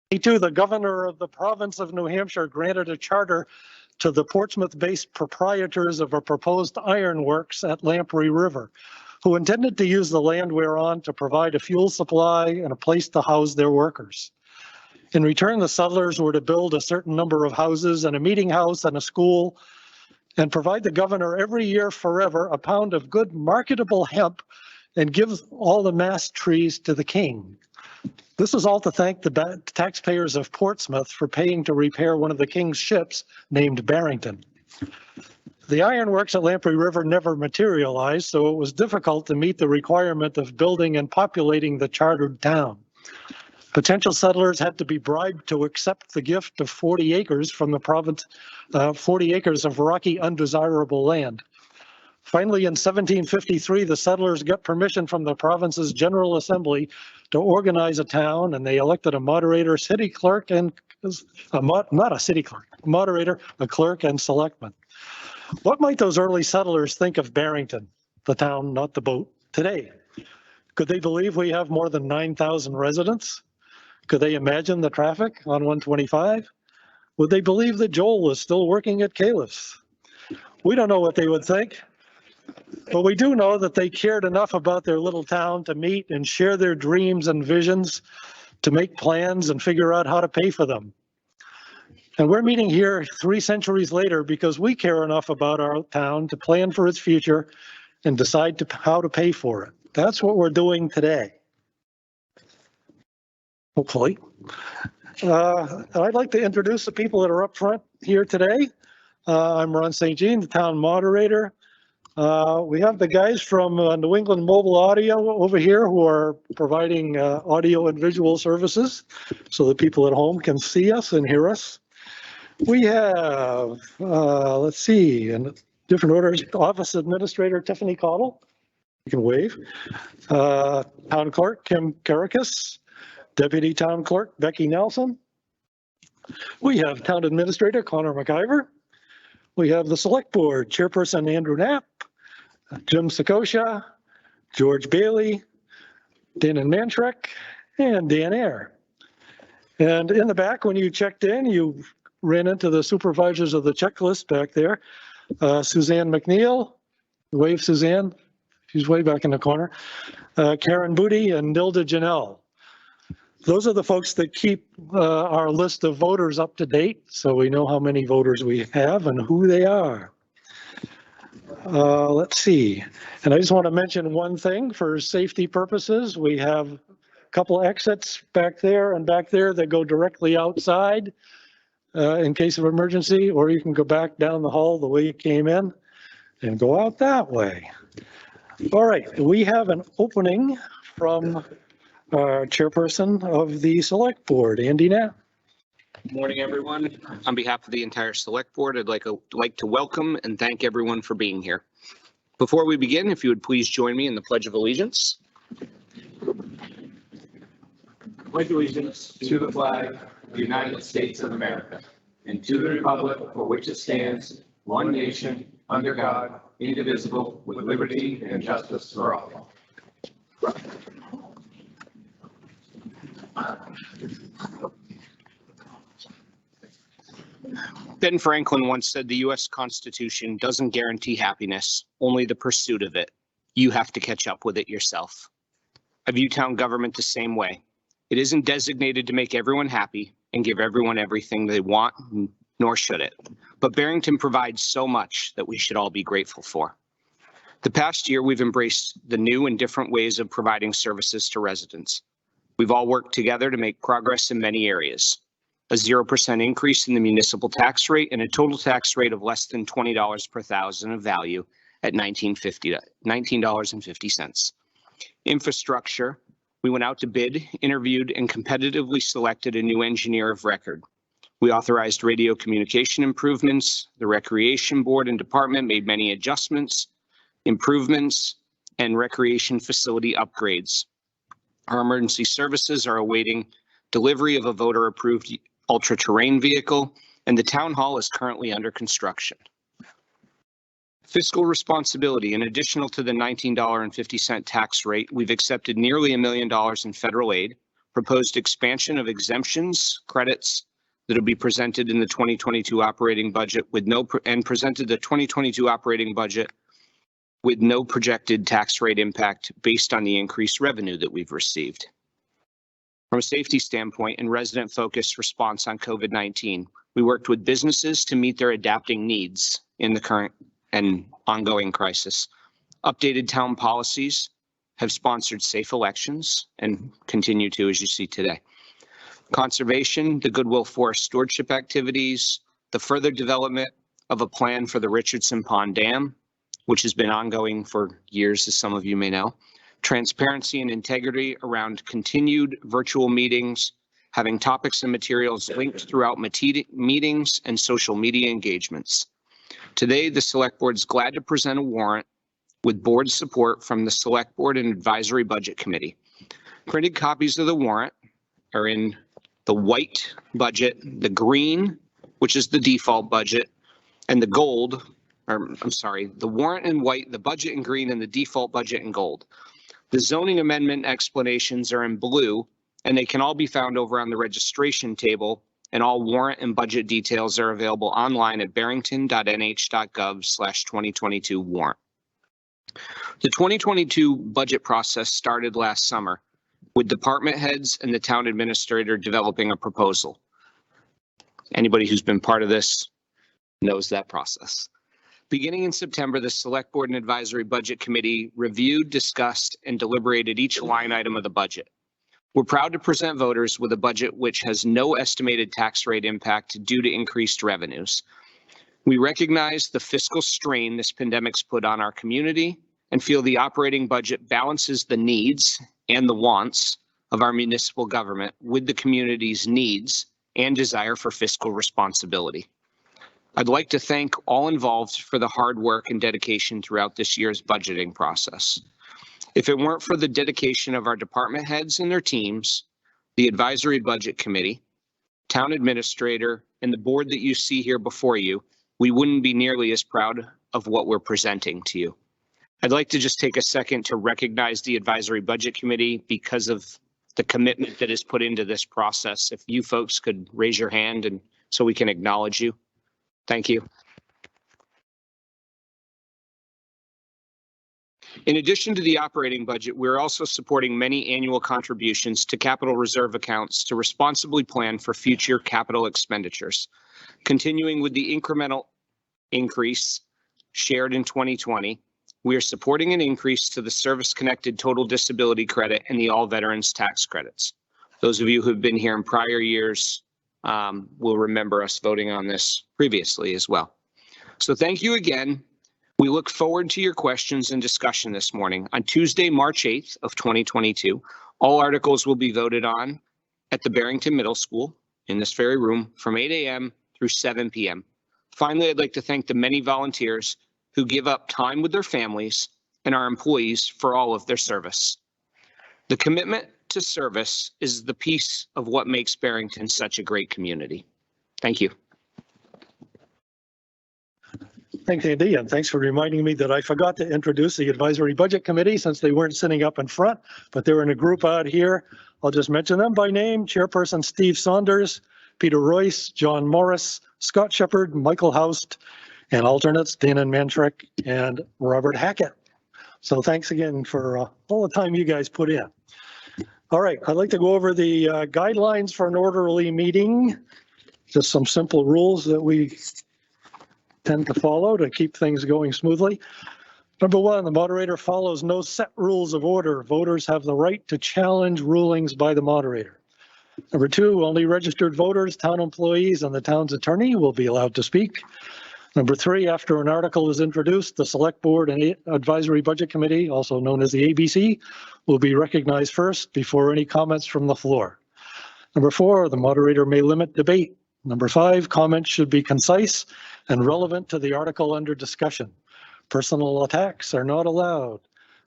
The governor of the province of New Hampshire granted a charter to the Portsmouth-based proprietors of a proposed ironworks at Lamprey River, who intended to use the land whereon to provide a fuel supply and a place to house their workers. In return, the settlers were to build a certain number of houses and a meeting house and a school, and provide the governor every year forever a pound of good marketable hemp and give all the mast trees to the king. This was all to thank the taxpayers of Portsmouth for paying to repair one of the king's ships named Barrington. The ironworks at Lamprey River never materialized, so it was difficult to meet the requirement of building and populating the chartered town. Potential settlers had to be bribed to accept the gift of 40 acres from the province, 40 acres of rocky, undesirable land. Finally, in 1753, the settlers got permission from the province's General Assembly to organize a town, and they elected a moderator, city clerk, and not a city clerk, a moderator, a clerk, and selectmen. What might those early settlers think of Barrington, the town, not the boat, today? Could they believe we have more than 9,000 residents? Could they imagine the traffic on 125? Would they believe that Joel was still working at Caliph's? We don't know what they would think. But we do know that they cared enough about their little town to meet and share their dreams and visions, to make plans and figure out how to pay for them. And we're meeting here 3 centuries later because we care enough about our town to plan for its future and decide how to pay for it. That's what we're doing today. Hopefully. I'd like to introduce the people that are up front here today. I'm Ron St. Jean, the town moderator. We have the guys from New England Mobile Audio over here who are providing audio and visual services so that people at home can see us and hear us. We have, let's see, in different orders, Office Administrator Tiffany Cottle. You can wave. Town Clerk Kim Karakis. Deputy Town Clerk Becky Nelson. We have Town Administrator Connor McIver. We have the Select Board Chairperson Andrew Knapp, Jim Sakosha, George Bailey, Dan Mantrek, and Dan Ayer. And in the back, when you checked in, you ran into the supervisors of the checklist back there. Suzanne McNeil, wave Suzanne, she's way back in the corner. Karen Booty and Nilda Janelle. Those are the folks that keep our list of voters up to date, so we know how many voters we have and who they are. Let's see, and I just want to mention one thing for safety purposes. We have a couple exits back there and back there that go directly outside in case of emergency, or you can go back down the hall the way you came in and go out that way. All right, we have an opening from Chairperson of the Select Board, Andy Knapp. Good morning, everyone. On behalf of the entire Select Board, I'd like to welcome and thank everyone for being here. Before we begin, if you would please join me in the Pledge of Allegiance. Pledge allegiance to the flag of the United States of America and to the republic for which it stands, one nation, under God, indivisible, with liberty and justice for all. Ben Franklin once said the U.S. Constitution doesn't guarantee happiness, only the pursuit of it. You have to catch up with it yourself. I view town government the same way. It isn't designated to make everyone happy and give everyone everything they want, nor should it. But Barrington provides so much that we should all be grateful for. The past year, we've embraced the new and different ways of providing services to residents. We've all worked together to make progress in many areas. A 0% increase in the municipal tax rate and a total tax rate of less than $20 per thousand of value at $19.50. Infrastructure, we went out to bid, interviewed, and competitively selected a new engineer of record. We authorized radio communication improvements. The Recreation Board and Department made many adjustments, improvements, and recreation facility upgrades. Our emergency services are awaiting delivery of a voter-approved ultra-terrain vehicle, and the town hall is currently under construction. Fiscal responsibility, in addition to the $19.50 tax rate, we've accepted nearly $1 million in federal aid, proposed expansion of exemptions, credits that will be presented in the 2022 operating budget and presented the 2022 operating budget with no projected tax rate impact based on the increased revenue that we've received. From a safety standpoint and resident-focused response on COVID-19, we worked with businesses to meet their adapting needs in the current and ongoing crisis. Updated town policies have sponsored safe elections and continue to, as you see today. Conservation, the Goodwill Forest stewardship activities, the further development of a plan for the Richardson Pond Dam, which has been ongoing for years, as some of you may know. Transparency and integrity around continued virtual meetings, having topics and materials linked throughout meetings and social media engagements. Today, the Select Board is glad to present a warrant with board support from the Select Board and Advisory Budget Committee. Printed copies of the warrant are in the white budget, the green, which is the default budget, and the gold, or I'm sorry, the warrant in white, the budget in green, and the default budget in gold. The zoning amendment explanations are in blue, and they can all be found over on the registration table, and all warrant and budget details are available online at barrington.nh.gov/2022 warrant. The 2022 budget process started last summer with department heads and the town administrator developing a proposal. Anybody who's been part of this knows that process. Beginning in September, the Select Board and Advisory Budget Committee reviewed, discussed, and deliberated each line item of the budget. We're proud to present voters with a budget which has no estimated tax rate impact due to increased revenues. We recognize the fiscal strain this pandemic's put on our community and feel the operating budget balances the needs and the wants of our municipal government with the community's needs and desire for fiscal responsibility. I'd like to thank all involved for the hard work and dedication throughout this year's budgeting process. If it weren't for the dedication of our department heads and their teams, the Advisory Budget Committee, Town Administrator, and the board that you see here before you, we wouldn't be nearly as proud of what we're presenting to you. I'd like to just take a second to recognize the Advisory Budget Committee because of the commitment that is put into this process. If you folks could raise your hand and so we can acknowledge you. Thank you. In addition to the operating budget, we're also supporting many annual contributions to capital reserve accounts to responsibly plan for future capital expenditures. Continuing with the incremental increase shared in 2020, we are supporting an increase to the service-connected total disability credit and the all veterans tax credits. Those of you who have been here in prior years will remember us voting on this previously as well. So thank you again. We look forward to your questions and discussion this morning. On Tuesday, March 8th of 2022, all articles will be voted on at the Barrington Middle School in this very room from 8 a.m. through 7 p.m. Finally, I'd like to thank the many volunteers who give up time with their families and our employees for all of their service. The commitment to service is the piece of what makes Barrington such a great community. Thank you. Thanks, Andy, and thanks for reminding me that I forgot to introduce the Advisory Budget Committee since they weren't sitting up in front, but they're in a group out here. I'll just mention them by name. Chairperson Steve Saunders, Peter Royce, John Morris, Scott Shepard, Michael Houst, and alternates Dana Mantrick and Robert Hackett. So thanks again for all the time you guys put in. All right, I'd like to go over the guidelines for an orderly meeting. Just some simple rules that we tend to follow to keep things going smoothly. Number one, the moderator follows no set rules of order. Voters have the right to challenge rulings by the moderator. Number two, only registered voters, town employees, and the town's attorney will be allowed to speak. Number three, after an article is introduced, the Select Board and Advisory Budget Committee, also known as the ABC, will be recognized first before any comments from the floor. Number four, the moderator may limit debate. Number five, comments should be concise and relevant to the article under discussion. Personal attacks are not allowed.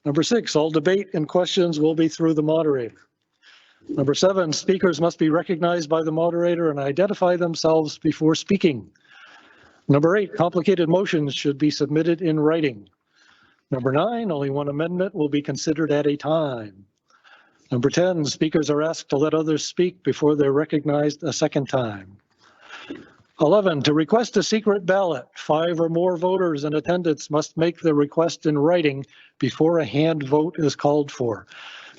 Number six, all debate and questions will be through the moderator. Number seven, speakers must be recognized by the moderator and identify themselves before speaking. Number eight, complicated motions should be submitted in writing. Number nine, only one amendment will be considered at a time. Number 10, speakers are asked to let others speak before they're recognized a second time. 11, to request a secret ballot, 5 or more voters in attendance must make the request in writing before a hand vote is called for.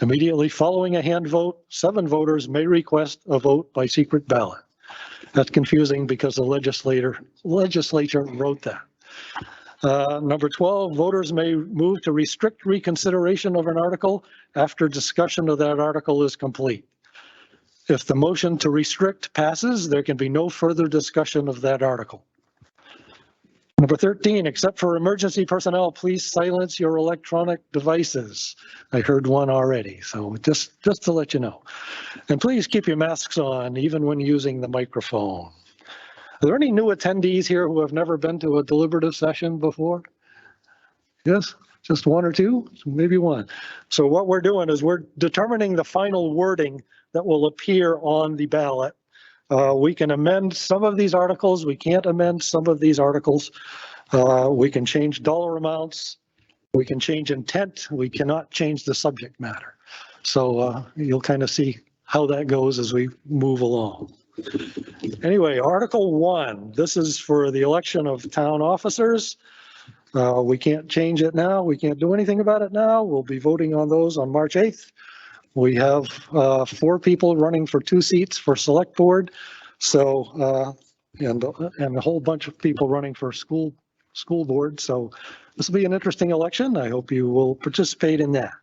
Immediately following a hand vote, 7 voters may request a vote by secret ballot. That's confusing because the legislature wrote that. Number 12, voters may move to restrict reconsideration of an article after discussion of that article is complete. If the motion to restrict passes, there can be no further discussion of that article. Number 13, except for emergency personnel, please silence your electronic devices. I heard one already, so just to let you know. And please keep your masks on, even when using the microphone. Are there any new attendees here who have never been to a deliberative session before? Yes, just 1 or 2, maybe 1. So what we're doing is we're determining the final wording that will appear on the ballot. We can amend some of these articles. We can't amend some of these articles. We can change dollar amounts. We can change intent. We cannot change the subject matter. So you'll kind of see how that goes as we move along. Anyway, Article 1, this is for the election of town officers. We can't change it now. We can't do anything about it now. We'll be voting on those on March 8th. We have 4 people running for 2 seats for select board. So, and a whole bunch of people running for school board. So this will be an interesting election. I hope you will participate in that.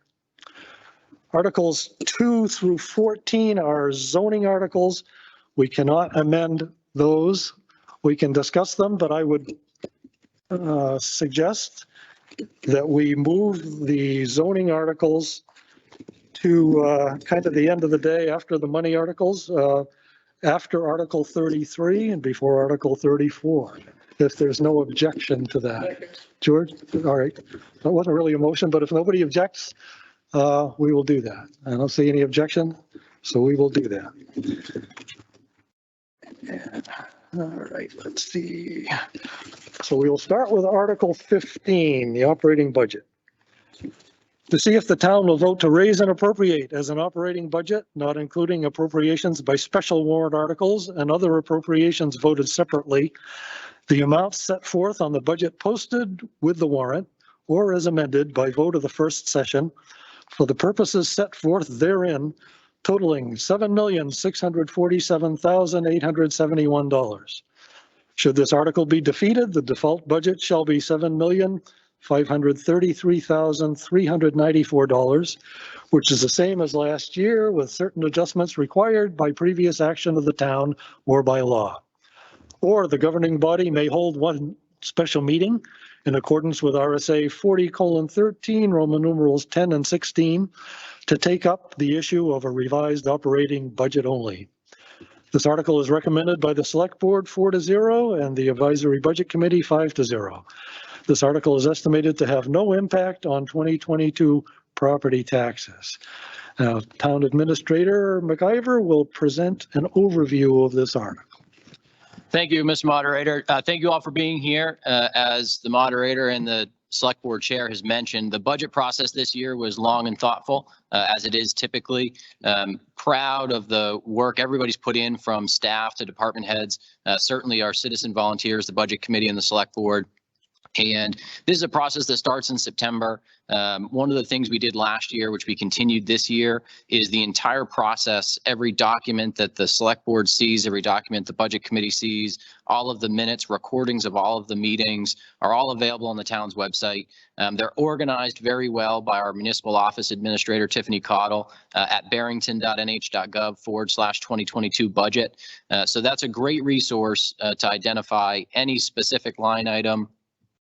Articles 2 through 14 are zoning articles. We cannot amend those. We can discuss them, but I would suggest that we move the zoning articles to kind of the end of the day after the money articles, after Article 33 and before Article 34, if there's no objection to that. George? All right. That wasn't really a motion, but if nobody objects, we will do that. I don't see any objection, so we will do that. All right, let's see. So we will start with Article 15, the operating budget. To see if the town will vote to raise and appropriate as an operating budget, not including appropriations by special warrant articles and other appropriations voted separately, the amounts set forth on the budget posted with the warrant or as amended by vote of the first session for the purposes set forth therein, totaling $7,647,871. Should this article be defeated, the default budget shall be $7,533,394, which is the same as last year with certain adjustments required by previous action of the town or by law. Or the governing body may hold one special meeting in accordance with RSA 40:13, Roman numerals 10 and 16, to take up the issue of a revised operating budget only. This article is recommended by the Select Board 4-0 and the Advisory Budget Committee 5-0. This article is estimated to have no impact on 2022 property taxes. Now, Town Administrator McIver will present an overview of this article. Thank you, Mr. Moderator. Thank you all for being here. As the moderator and the Select Board Chair has mentioned, the budget process this year was long and thoughtful, as it is typically. Proud of the work everybody's put in, from staff to department heads, certainly our citizen volunteers, the Budget Committee and the Select Board. And this is a process that starts in September. One of the things we did last year, which we continued this year, is the entire process, every document that the Select Board sees, every document the Budget Committee sees, all of the minutes, recordings of all of the meetings are all available on the town's website. They're organized very well by our municipal office administrator, Tiffany Cottle, at barrington.nh.gov/2022 budget. So that's a great resource to identify any specific line item,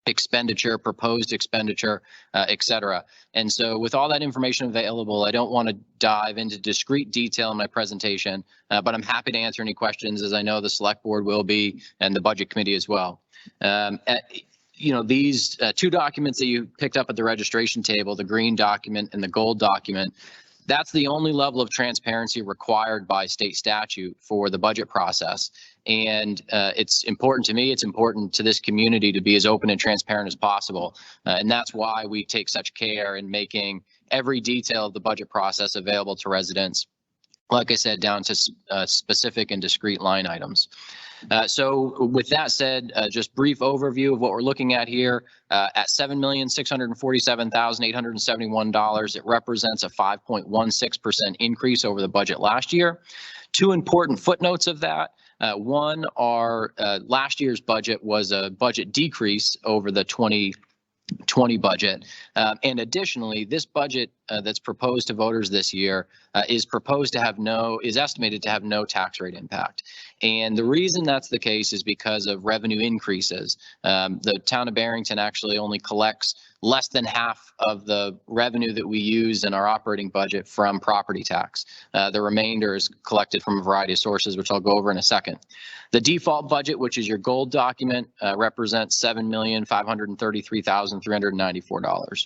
expenditure, proposed expenditure, et cetera. And so with all that information available, I don't want to dive into discrete detail in my presentation, but I'm happy to answer any questions, as I know the Select Board will be, and the Budget Committee as well. These 2 documents that you picked up at the registration table, the green document and the gold document, that's the only level of transparency required by state statute for the budget process. And it's important to me, it's important to this community to be as open and transparent as possible. And that's why we take such care in making every detail of the budget process available to residents. Like I said, down to specific and discrete line items. So with that said, just brief overview of what we're looking at here. At $7,647,871, it represents a 5.16% increase over the budget last year. Two important footnotes of that. One are last year's budget was a budget decrease over the 2020 budget. And additionally, this budget that's proposed to voters this year is estimated to have no tax rate impact. And the reason that's the case is because of revenue increases. The town of Barrington actually only collects less than half of the revenue that we use in our operating budget from property tax. The remainder is collected from a variety of sources, which I'll go over in a second. The default budget, which is your gold document, represents $7,533,394.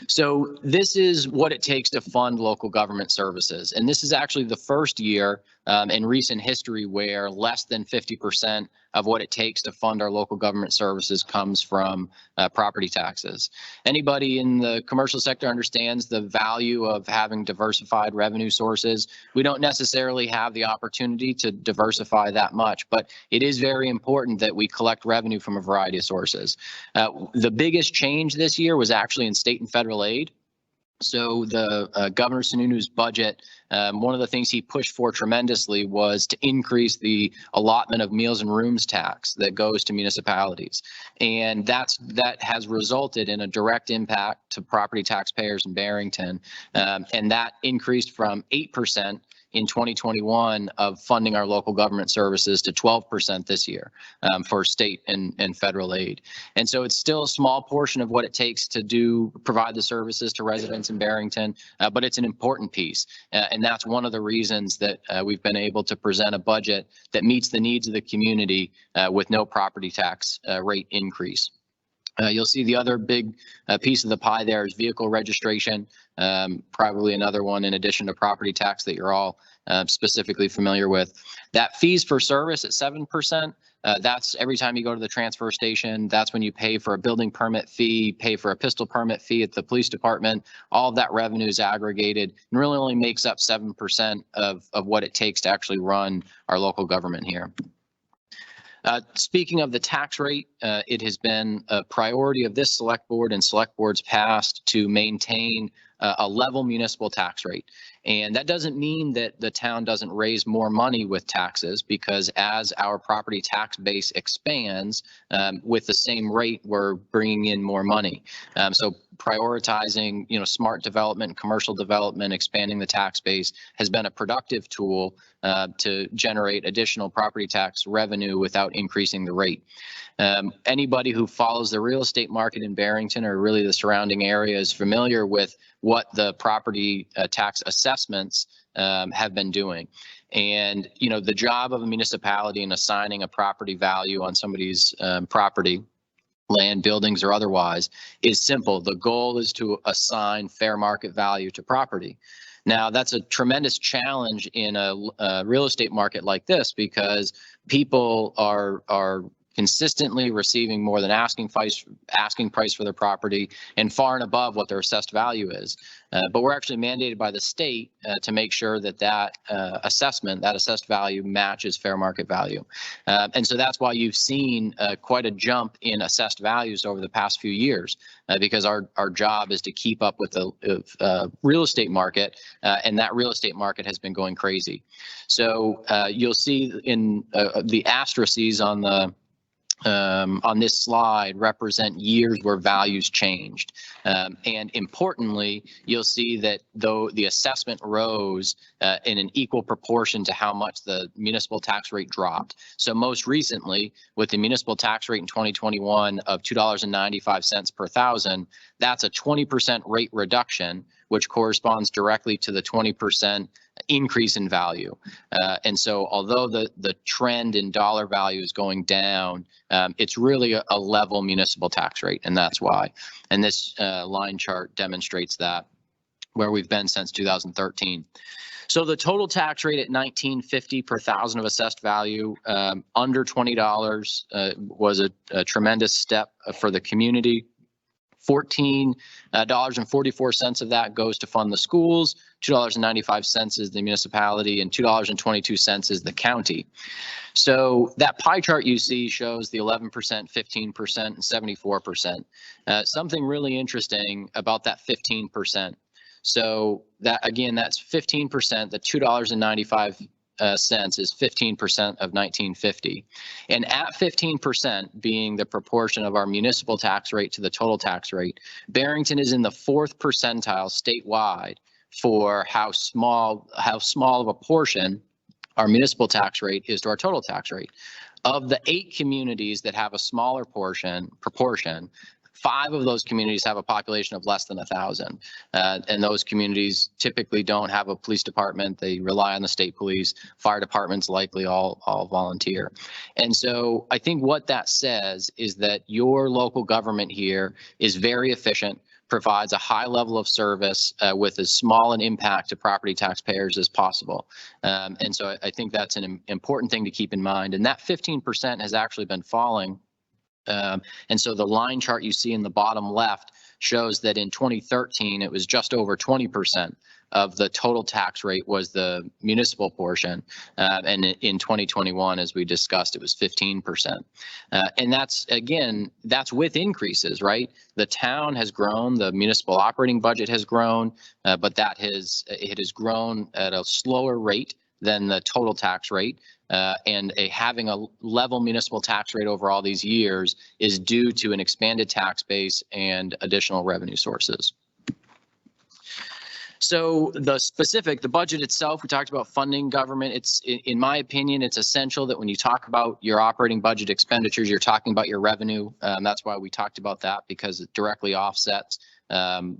So this is what it takes to fund local government services. And this is actually the first year in recent history where less than 50% of what it takes to fund our local government services comes from property taxes. Anybody in the commercial sector understands the value of having diversified revenue sources. We don't necessarily have the opportunity to diversify that much, but it is very important that we collect revenue from a variety of sources. The biggest change this year was actually in state and federal aid. So the Governor Sununu's budget, one of the things he pushed for tremendously was to increase the allotment of meals and rooms tax that goes to municipalities. And that has resulted in a direct impact to property taxpayers in Barrington. And that increased from 8% in 2021 of funding our local government services to 12% this year for state and federal aid. And so it's still a small portion of what it takes to provide the services to residents in Barrington, but it's an important piece. And that's one of the reasons that we've been able to present a budget that meets the needs of the community with no property tax rate increase. You'll see the other big piece of the pie there is vehicle registration, probably another one in addition to property tax that you're all specifically familiar with. That fees for service at 7%, that's every time you go to the transfer station, that's when you pay for a building permit fee, pay for a pistol permit fee at the police department. All of that revenue is aggregated and really only makes up 7% of what it takes to actually run our local government here. Speaking of the tax rate, it has been a priority of this select board and select boards past to maintain a level municipal tax rate. And that doesn't mean that the town doesn't raise more money with taxes, because as our property tax base expands with the same rate, we're bringing in more money. So prioritizing, smart development, commercial development, expanding the tax base has been a productive tool to generate additional property tax revenue without increasing the rate. Anybody who follows the real estate market in Barrington or really the surrounding area is familiar with what the property tax assessments have been doing. And, the job of a municipality in assigning a property value on somebody's property, land, buildings, or otherwise, is simple. The goal is to assign fair market value to property. Now, that's a tremendous challenge in a real estate market like this, because people are consistently receiving more than asking price for their property and far and above what their assessed value is. But we're actually mandated by the state to make sure that assessment, that assessed value, matches fair market value. And so that's why you've seen quite a jump in assessed values over the past few years, because our job is to keep up with the real estate market, and that real estate market has been going crazy. So you'll see in the asterisks on this slide represent years where values changed. And importantly, you'll see that though the assessment rose in an equal proportion to how much the municipal tax rate dropped. So most recently, with the municipal tax rate in 2021 of $2.95 per thousand, that's a 20% rate reduction, which corresponds directly to the 20% increase in value. And so although the trend in dollar value is going down, it's really a level municipal tax rate, and that's why. And this line chart demonstrates that, where we've been since 2013. So the total tax rate at $19.50 per thousand of assessed value, under $20, was a tremendous step for the community. $14.44 of that goes to fund the schools, $2.95 is the municipality, and $2.22 is the county. So that pie chart you see shows the 11%, 15%, and 74%. Something really interesting about that 15%. So that, again, that's 15%, the $2.95 cents is 15% of 1950. And at 15% being the proportion of our municipal tax rate to the total tax rate, Barrington is in the 4th percentile statewide for how small of a portion our municipal tax rate is to our total tax rate. Of the 8 communities that have a smaller proportion, 5 of those communities have a population of less than 1,000. And those communities typically don't have a police department. They rely on the state police. Fire departments likely all volunteer. And so I think what that says is that your local government here is very efficient, provides a high level of service with as small an impact to property taxpayers as possible. And so I think that's an important thing to keep in mind. And that 15% has actually been falling. And so the line chart you see in the bottom left shows that in 2013, it was just over 20% of the total tax rate was the municipal portion. And in 2021, as we discussed, it was 15%. And that's, again, that's with increases, right? The town has grown, the municipal operating budget has grown, but it has grown at a slower rate than the total tax rate. And having a level municipal tax rate over all these years is due to an expanded tax base and additional revenue sources. So the budget itself, we talked about funding government. It's, in my opinion, it's essential that when you talk about your operating budget expenditures, you're talking about your revenue. That's why we talked about that, because it directly offsets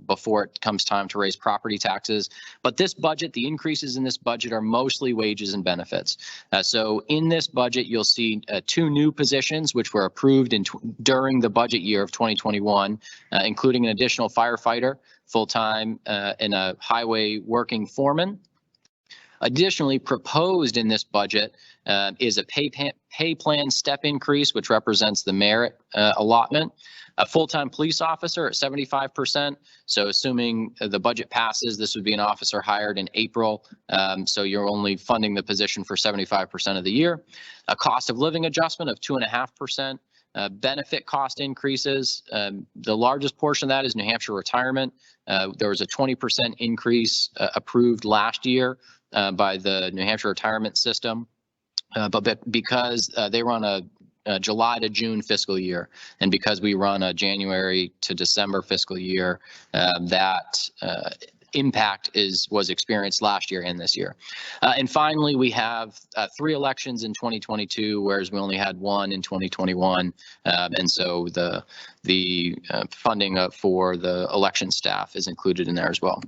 before it comes time to raise property taxes. But this budget, the increases in this budget are mostly wages and benefits. So in this budget, you'll see 2 new positions which were approved during the budget year of 2021, including an additional firefighter, full-time, and a highway working foreman. Additionally, proposed in this budget is a pay plan step increase, which represents the merit allotment. A full-time police officer at 75%. So assuming the budget passes, this would be an officer hired in April. So you're only funding the position for 75% of the year. A cost of living adjustment of 2.5%. Benefit cost increases. The largest portion of that is New Hampshire retirement. There was a 20% increase approved last year by the New Hampshire retirement system. But because they run a July to June fiscal year, and because we run a January to December fiscal year, that impact was experienced last year and this year. And finally, we have 3 elections in 2022, whereas we only had 1 in 2021. And so the funding for the election staff is included in there as well.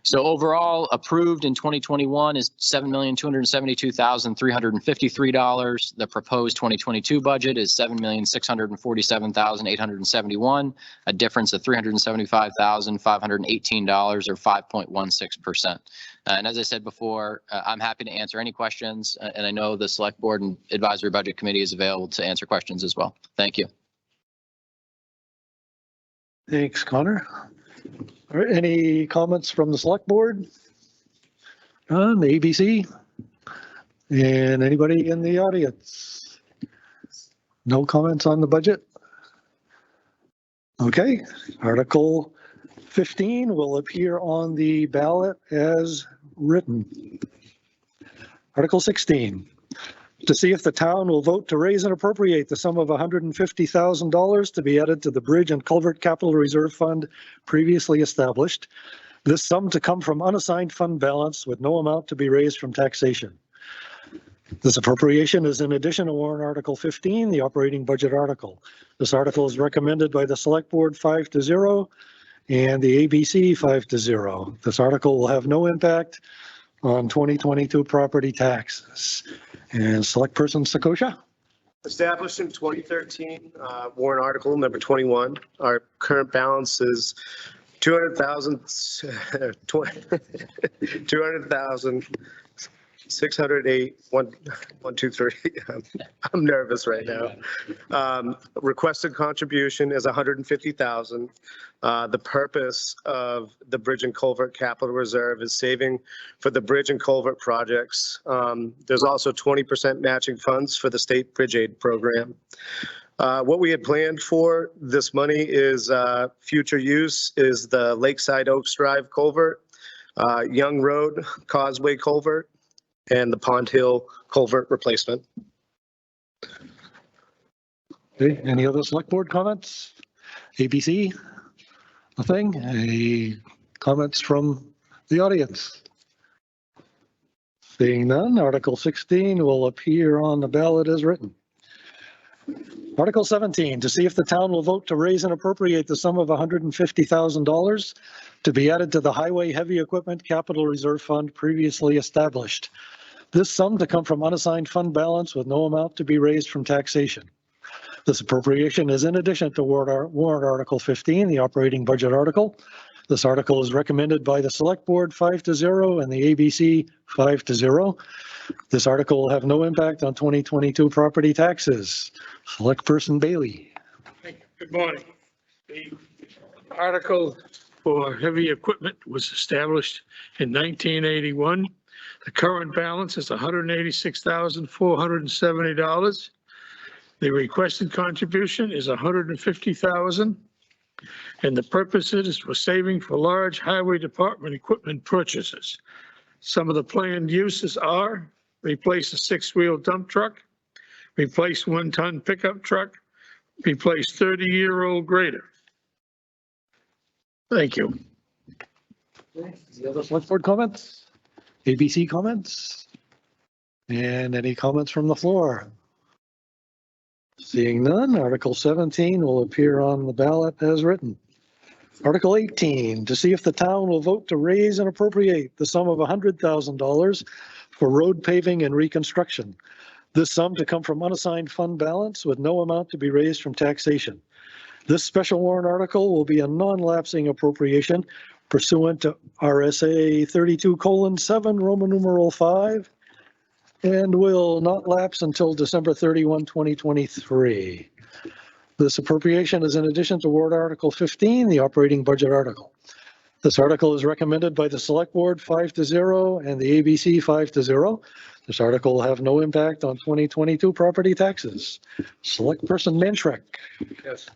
So overall, approved in 2021 is $7,272,353. The proposed 2022 budget is $7,647,871, a difference of $375,518, or 5.16%. And as I said before, I'm happy to answer any questions, and I know the Select Board and Advisory Budget Committee is available to answer questions as well. Thank you. Thanks, Connor. All right, any comments from the Select Board? The ABC? And anybody in the audience? No comments on the budget? Okay, Article 15 will appear on the ballot as written. Article 16, to see if the town will vote to raise and appropriate the sum of $150,000 to be added to the Bridge and Culvert Capital Reserve Fund previously established. This sum to come from unassigned fund balance with no amount to be raised from taxation. This appropriation is in addition to warrant Article 15, the operating budget article. This article is recommended by the Select Board 5-0 and the ABC 5-0. This article will have no impact on 2022 property taxes. And Select Person Sakosha. Established in 2013, warrant article number 21. Our current balance is $200,000 608, one, two, three. I'm nervous right now. Requested contribution is 150,000. The purpose of the Bridge and Culvert Capital Reserve is saving for the bridge and culvert projects. There's also 20% matching funds for the state bridge aid program. What we had planned for this money is future use is the Lakeside Oaks Drive culvert, Young Road Causeway culvert, and the Pond Hill culvert replacement. Okay, any other select board comments? ABC? Nothing? Any comments from the audience? Seeing none, Article 16 will appear on the ballot as written. Article 17, to see if the town will vote to raise and appropriate the sum of $150,000 to be added to the Highway Heavy Equipment Capital Reserve Fund previously established. This sum to come from unassigned fund balance with no amount to be raised from taxation. This appropriation is in addition to warrant Article 15, the operating budget article. This article is recommended by the Select Board 5-0 and the ABC 5-0. This article will have no impact on 2022 property taxes. Select Person Bailey. Thank you. Good morning. The article for heavy equipment was established in 1981. The current balance is $186,470. The requested contribution is $150,000. And the purpose is for saving for large highway department equipment purchases. Some of the planned uses are replace a 6-wheel dump truck, replace 1-ton pickup truck, replace 30-year-old grader. Thank you. Any other select board comments? ABC comments? And any comments from the floor? Seeing none, Article 17 will appear on the ballot as written. Article 18, to see if the town will vote to raise and appropriate the sum of $100,000 for road paving and reconstruction. This sum to come from unassigned fund balance with no amount to be raised from taxation. This special warrant article will be a non-lapsing appropriation pursuant to RSA 32:7, Roman numeral 5, and will not lapse until December 31, 2023. This appropriation is in addition to warrant Article 15, the operating budget article. This article is recommended by the Select Board 5-0 and the ABC 5-0. This article will have no impact on 2022 property taxes. Select Person Manschreck. Yes.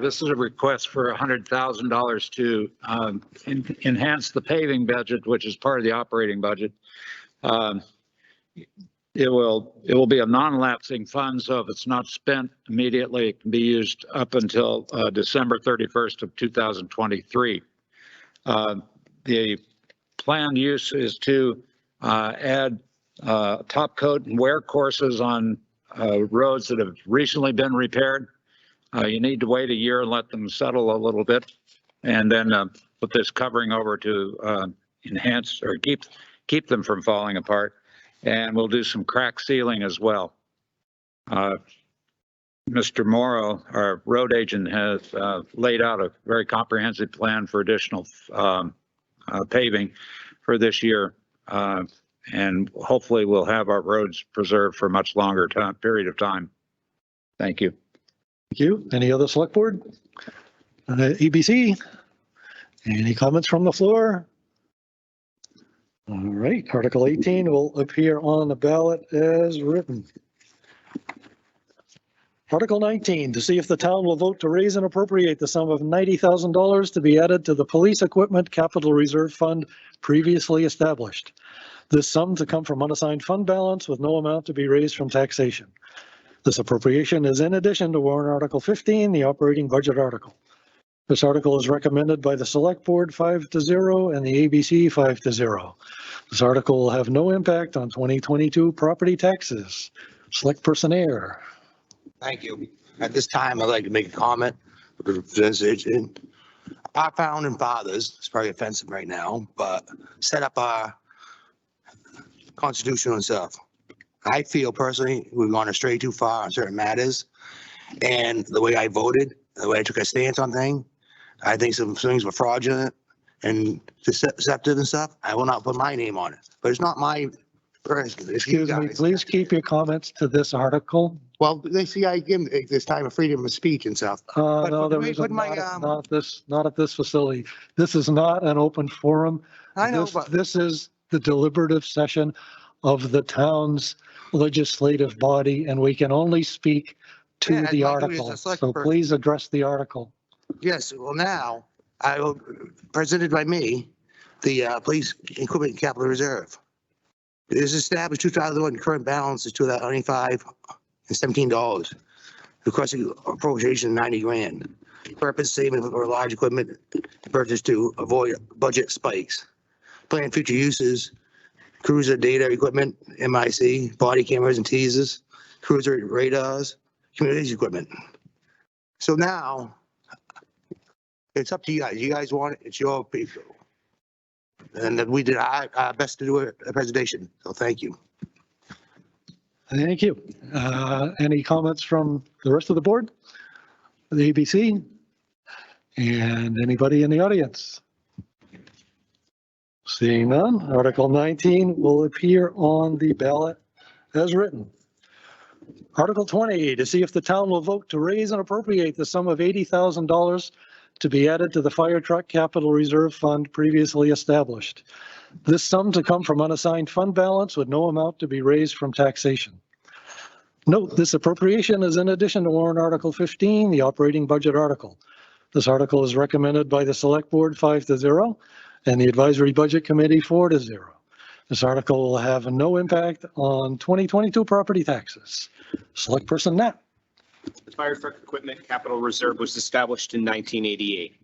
This is a request for $100,000 to enhance the paving budget, which is part of the operating budget. It will be a non-lapsing fund, so if it's not spent immediately, it can be used up until December 31st of 2023. The planned use is to add top coat and wear courses on roads that have recently been repaired. You need to wait a year and let them settle a little bit, and then put this covering over to enhance or keep them from falling apart. And we'll do some crack sealing as well. Mr. Morrow, our road agent, has laid out a very comprehensive plan for additional paving for this year. And hopefully we'll have our roads preserved for a much longer period of time. Thank you. Thank you. Any other select board? EBC? Any comments from the floor? All right, Article 18 will appear on the ballot as written. Article 19, to see if the town will vote to raise and appropriate the sum of $90,000 to be added to the Police Equipment Capital Reserve Fund previously established. This sum to come from unassigned fund balance with no amount to be raised from taxation. This appropriation is in addition to warrant Article 15, the operating budget article. This article is recommended by the Select Board 5-0 and the ABC 5-0. This article will have no impact on 2022 property taxes. Select Person Air. Thank you. At this time, I'd like to make a comment with the representation. Our founding fathers, it's probably offensive right now, but set up our Constitution itself. I feel personally we've gone astray too far on certain matters, and the way I voted, the way I took a stance on things, I think some things were fraudulent and deceptive and stuff. I will not put my name on it, but it's not my Excuse me, please keep your comments to this article. Well, they see I give this time of freedom of speech and stuff. No, there wait, isn't, put my, not at this facility. This is not an open forum. I know, This- but This is the deliberative session of the town's legislative body, and we can only speak to Yeah, the like we as a article. select So person. please address the article. yes, well now, I will, presented by me, the police equipment capital reserve. It is established 2001, current balance is $295.17. Requesting appropriation 90 grand. Purpose saving for large equipment purchase to avoid budget spikes. Plan future uses, cruiser data equipment, MIC, body cameras and teasers, cruiser radars, communication equipment. So now, it's up to you guys. You guys want it, it's your people. And we did our best to do a presentation, so thank you. Thank you. Any comments from the rest of the board? The ABC? And anybody in the audience? Seeing none, Article 19 will appear on the ballot as written. Article 20, to see if the town will vote to raise and appropriate the sum of $80,000 to be added to the fire truck capital reserve fund previously established. This sum to come from unassigned fund balance with no amount to be raised from taxation. Note, this appropriation is in addition to warrant Article 15, the operating budget article. This article is recommended by the Select Board 5-0 and the Advisory Budget Committee 4-0. This article will have no impact on 2022 property taxes. Select Person Knapp. The fire truck equipment capital reserve was established in 1988.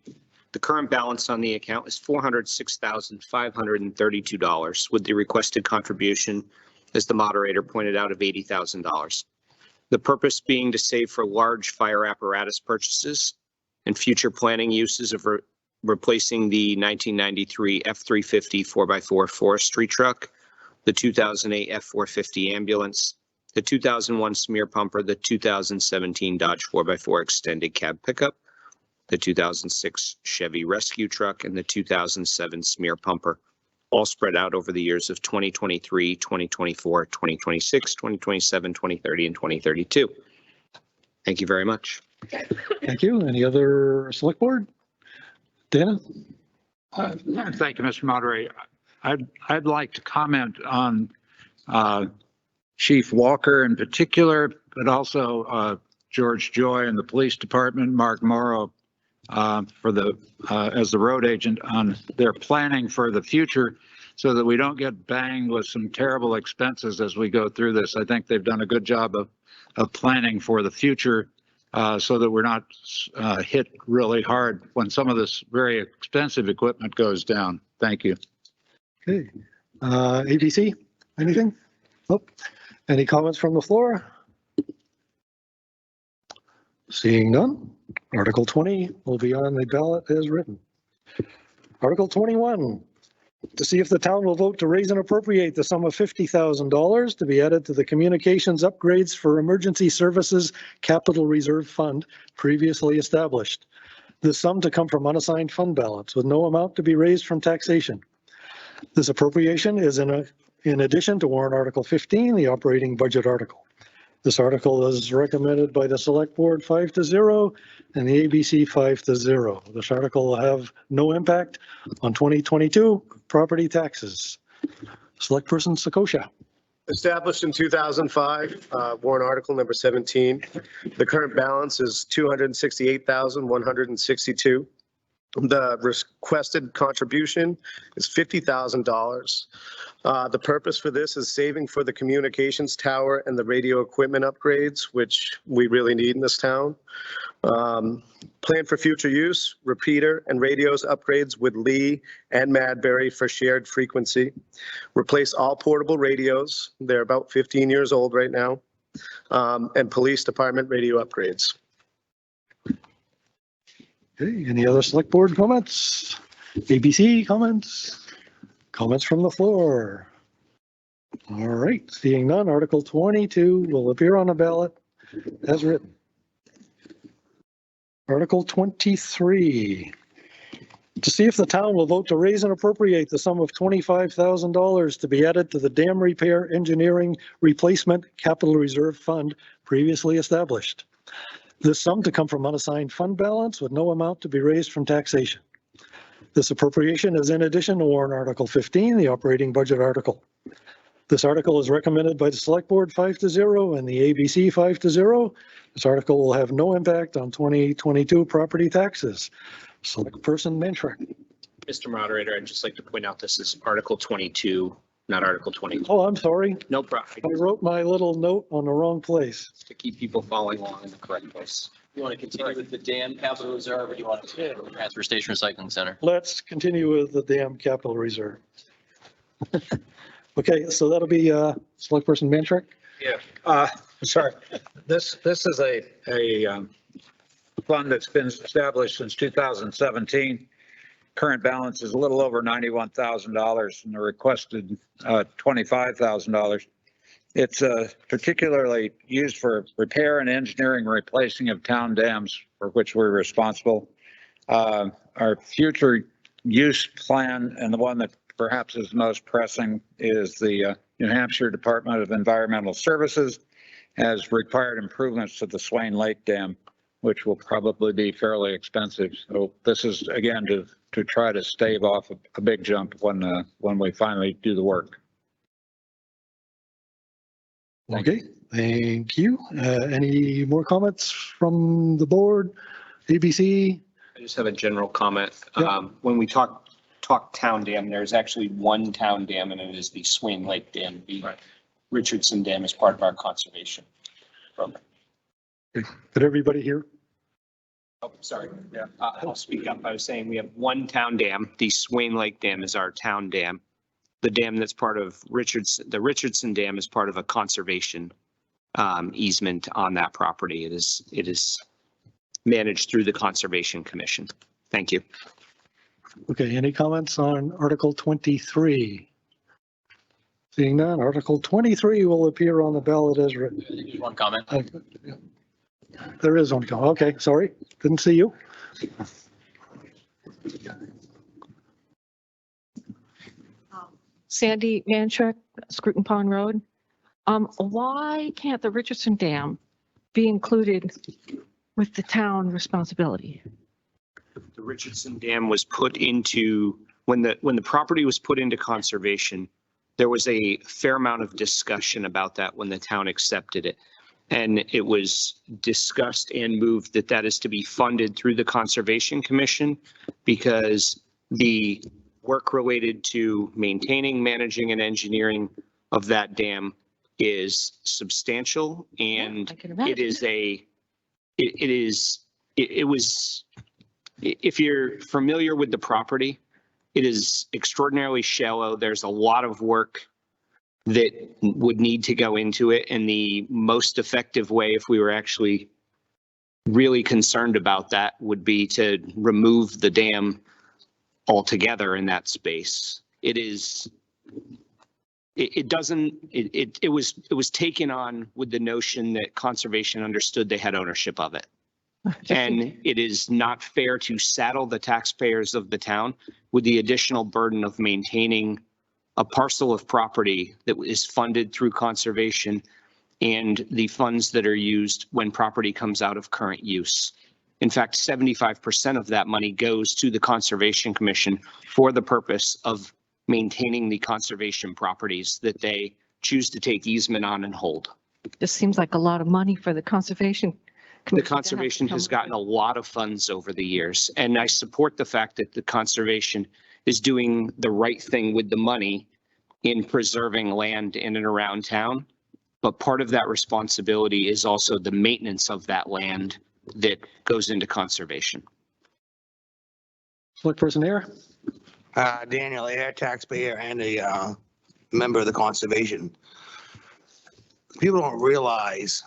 The current balance on the account is $406,532 with the requested contribution, as the moderator pointed out, of $80,000. The purpose being to save for large fire apparatus purchases and future planning uses of replacing the 1993 F-350 4x4 forestry truck, the 2008 F-450 ambulance, the 2001 smear pumper, the 2017 Dodge 4x4 extended cab pickup, the 2006 Chevy rescue truck, and the 2007 smear pumper, all spread out over the years of 2023, 2024, 2026, 2027, 2030, and 2032. Thank you very much. Thank you. Any other select board? Dana? Thank you, Mr. Moderator. I'd like to comment on Chief Walker in particular, but also George Joy and the police department, Mark Morrow for the as the road agent on their planning for the future, so that we don't get banged with some terrible expenses as we go through this. I think they've done a good job of planning for the future, so that we're not hit really hard when some of this very expensive equipment goes down. Thank you. Okay. ABC, anything? Nope. Any comments from the floor? Seeing none, Article 20 will be on the ballot as written. Article 21, to see if the town will vote to raise and appropriate the sum of $50,000 to be added to the communications upgrades for emergency services capital reserve fund previously established. This sum to come from unassigned fund balance with no amount to be raised from taxation. This appropriation is in addition to warrant Article 15, the operating budget article. This article is recommended by the Select Board 5-0 and the ABC 5-0. This article will have no impact on 2022 property taxes. Select Person Sakosha. Established in 2005, warrant article number 17. The current balance is $268,162. The requested contribution is $50,000. The purpose for this is saving for the communications tower and the radio equipment upgrades, which we really need in this town. Plan for future use, repeater and radios upgrades with Lee and Madbury for shared frequency. Replace all portable radios. They're about 15 years old right now. And police department radio upgrades. Okay, any other select board comments? ABC comments? Comments from the floor? All right, seeing none, Article 22 will appear on the ballot as written. Article 23, To see if the town will vote to raise and appropriate the sum of $25,000 to be added to the dam repair engineering replacement capital reserve fund previously established. This sum to come from unassigned fund balance with no amount to be raised from taxation. This appropriation is in addition to warrant Article 15, the operating budget article. This article is recommended by the Select Board 5-0 and the ABC 5-0. This article will have no impact on 2022 property taxes. Select Person Manshreck. Mr. Moderator, I'd just like to point out this is Article 22, not Article 20. Oh, I'm sorry. No problem. I wrote my little note on the wrong place. To keep people following along in the correct place. You want to continue with the dam capital reserve, or do you want to go to the transfer station recycling center? Let's continue with the dam capital reserve. Okay, so that'll be Select Person Manshreck. Yeah, sorry. This is a fund that's been established since 2017. Current balance is a little over $91,000 and the requested $25,000. It's particularly used for repair and engineering replacing of town dams for which we're responsible. Our future use plan, and the one that perhaps is most pressing, is the New Hampshire Department of Environmental Services has required improvements to the Swain Lake Dam, which will probably be fairly expensive. So this is, again, to try to stave off a big jump when we finally do the work. Okay, thank you. Any more comments from the board? ABC? I just have a general comment. Yeah. When we talk town dam, there's actually one town dam, and it is the Swain Lake Dam. The Richardson Dam is part of our conservation program. Did everybody hear? Oh, sorry. Yeah. I'll speak up. I was saying we have one town dam. The Swain Lake Dam is our town dam. The dam that's part of the Richardson Dam is part of a conservation easement on that property. It is managed through the Conservation Commission. Thank you. Okay, any comments on Article 23? Seeing none, Article 23 will appear on the ballot as written. Just one comment. There is one comment. Okay, sorry, didn't see you. Sandy Manshreck, Scruton Pond Road. Why can't the Richardson Dam be included with the town responsibility? The Richardson Dam was put into, when the property was put into conservation, there was a fair amount of discussion about that when the town accepted it. And it was discussed and moved that that is to be funded through the Conservation Commission, because the work related to maintaining, managing, and engineering of that dam is substantial, and I can imagine. it was, if you're familiar with the property, it is extraordinarily shallow. There's a lot of work that would need to go into it, and the most effective way, if we were actually really concerned about that, would be to remove the dam altogether in that space. It was taken on with the notion that conservation understood they had ownership of it. And it is not fair to saddle the taxpayers of the town with the additional burden of maintaining a parcel of property that is funded through conservation and the funds that are used when property comes out of current use. In fact, 75% of that money goes to the Conservation Commission for the purpose of maintaining the conservation properties that they choose to take easement on and hold. This seems like a lot of money for the Conservation The conservation has gotten a lot of funds over the years, and I support the fact that the conservation is doing the right thing with the money in preserving land in and around town. But part of that responsibility is also the maintenance of that land that goes into conservation. Select Person Air? Daniel Air, taxpayer and a member of the conservation. People don't realize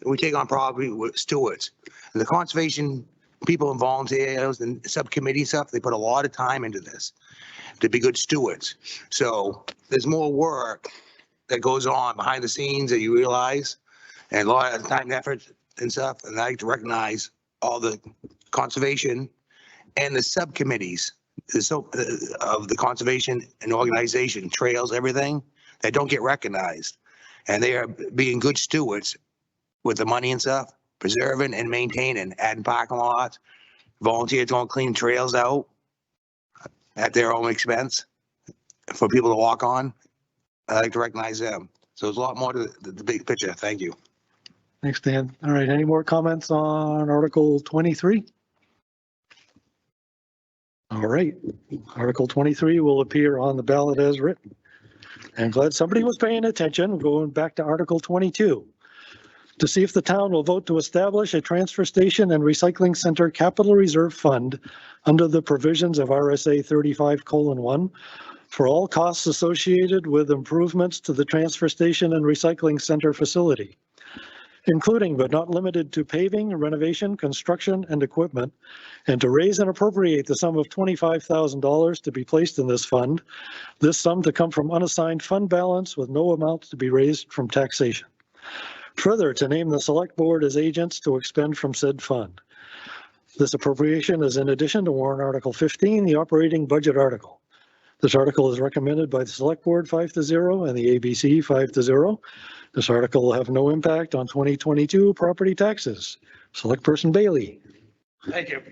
we take on property with stewards. And the conservation people and volunteers and subcommittee stuff, they put a lot of time into this to be good stewards. So there's more work that goes on behind the scenes that you realize, and a lot of time and effort and stuff. And I like to recognize all the conservation and the subcommittees of the conservation and organization, trails, everything, that don't get recognized. And they are being good stewards with the money and stuff, preserving and maintaining, adding parking lots, volunteers going clean trails out at their own expense for people to walk on. I like to recognize them. So there's a lot more to the big picture. Thank you. Thanks, Dan. All right, any more comments on Article 23? All right, Article 23 will appear on the ballot as written. I'm glad somebody was paying attention. Going back to Article 22. To see if the town will vote to establish a transfer station and recycling center capital reserve fund under the provisions of RSA 35:1 for all costs associated with improvements to the transfer station and recycling center facility, including but not limited to paving, renovation, construction, and equipment, and to raise and appropriate the sum of $25,000 to be placed in this fund, this sum to come from unassigned fund balance with no amount to be raised from taxation. Further, to name the select board as agents to expend from said fund. This appropriation is in addition to warrant Article 15, the operating budget article. This article is recommended by the select board 5-0 and the ABC 5-0. This article will have no impact on 2022 property taxes. Select Person Bailey. Thank you.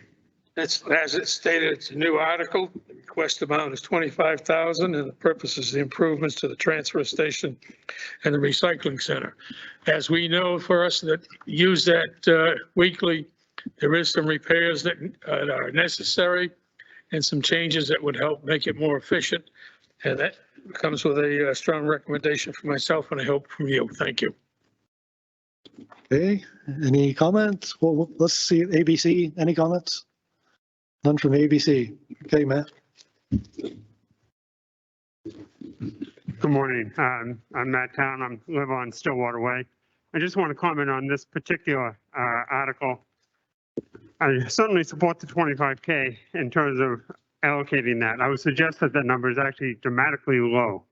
It's, as it stated, it's a new article. The request amount is $25,000 and the purpose is the improvements to the transfer station and the recycling center. As we know, for us that use that weekly, there is some repairs that are necessary and some changes that would help make it more efficient. And that comes with a strong recommendation from myself and I hope from you. Thank you. Okay, any comments? Well, let's see, ABC, any comments? None from ABC. Okay, Matt. Good morning. I'm Matt Town. I live on Stillwater Way. I just want to comment on this particular article. I certainly support the 25K in terms of allocating that. I would suggest that that number is actually dramatically low.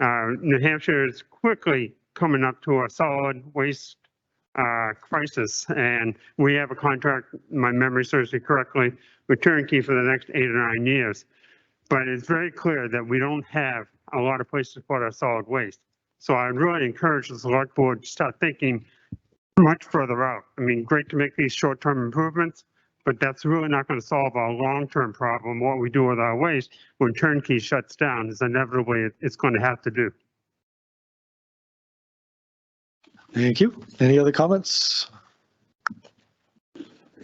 New Hampshire is quickly coming up to a solid waste crisis, and we have a contract, my memory serves me correctly, with Turnkey for the next 8 or 9 years. But it's very clear that we don't have a lot of places to put our solid waste. So I'd really encourage the select board to start thinking much further out. I mean, great to make these short-term improvements, but that's really not going to solve our long-term problem. What we do with our waste when Turnkey shuts down is inevitably it's going to have to do. Thank you. Any other comments?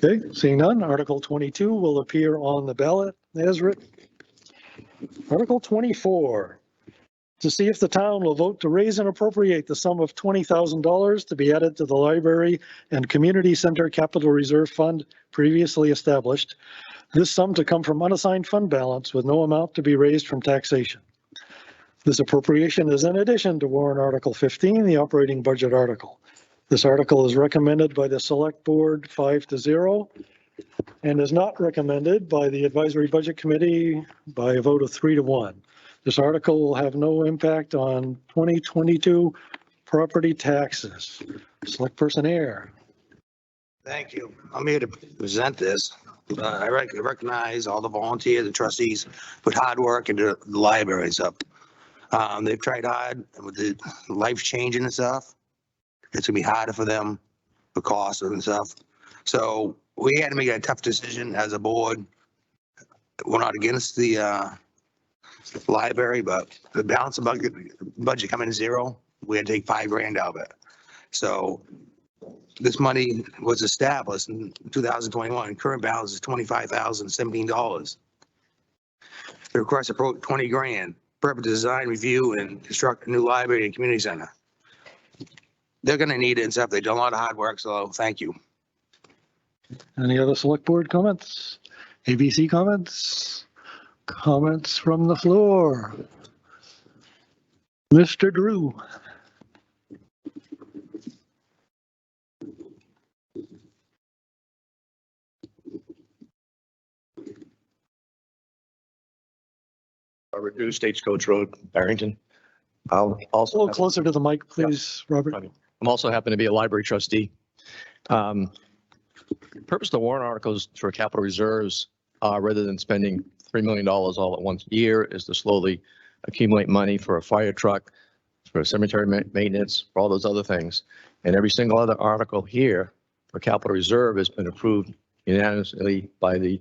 Okay, seeing none, Article 22 will appear on the ballot as written. Article 24, to see if the town will vote to raise and appropriate the sum of $20,000 to be added to the library and community center capital reserve fund previously established. This sum to come from unassigned fund balance with no amount to be raised from taxation. This appropriation is in addition to warrant Article 15, the operating budget article. This article is recommended by the select board 5-0 and is not recommended by the advisory budget committee by a vote of 3-1. This article will have no impact on 2022 property taxes. Select Person Air. Thank you. I'm here to present this. I recognize all the volunteers and trustees put hard work into the libraries up. They've tried hard with the life changing and stuff. It's gonna be harder for them, the cost and stuff. So we had to make a tough decision as a board. We're not against the library, but the balance of budget coming to zero, we had to take $5,000 out of it. So this money was established in 2021. Current balance is $25,017. The request approached $20,000. Purpose design, review, and construct a new library and community center. They're gonna need it and stuff. They've done a lot of hard work, so thank you. Any other select board comments? ABC comments? Comments from the floor? Mr. Drew. Reduced Stagecoach Road, Barrington. I'll A also, little closer to the mic, please, Robert. I'm also happen to be a library trustee. Purpose of the warrant articles for capital reserves rather than spending $3 million all at once a year, is to slowly accumulate money for a fire truck, for cemetery maintenance, for all those other things. And every single other article here for capital reserve has been approved unanimously by the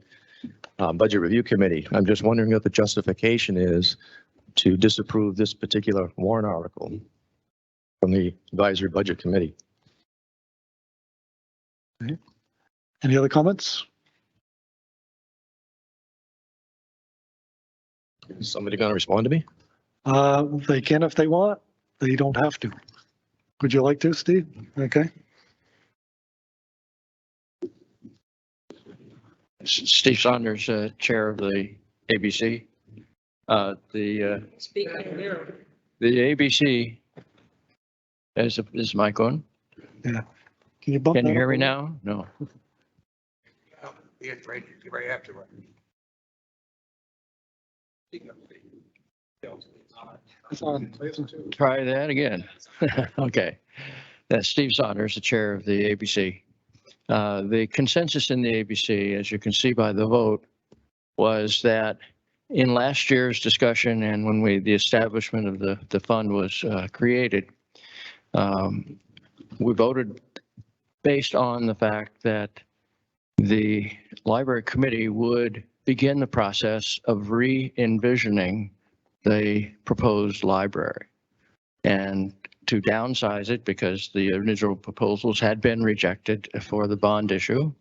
Budget Review Committee. I'm just wondering what the justification is to disapprove this particular warrant article from the Advisory Budget Committee. Any other comments? Is somebody going to respond to me? They can if they want. They don't have to. Would you like to, Steve? Okay. Steve Saunders, Chair of the ABC. The ABC, is mic on? Yeah. Can you bump Can you that hear up me a now? No. Yeah, right after. It's on. Try that again. Okay. That's Steve Saunders, the Chair of the ABC. The consensus in the ABC, as you can see by the vote, was that in last year's discussion and when the establishment of the fund was created, we voted based on the fact that the library committee would begin the process of re-envisioning the proposed library and to downsize it because the original proposals had been rejected for the bond issue.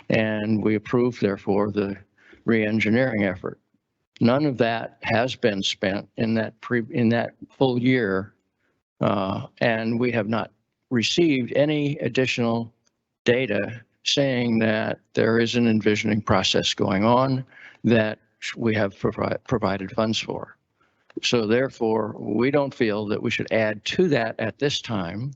And we approved, therefore, the re-engineering effort. None of that has been spent in that full year, and we have not received any additional data saying that there is an envisioning process going on that we have provided funds for. So therefore, we don't feel that we should add to that at this time.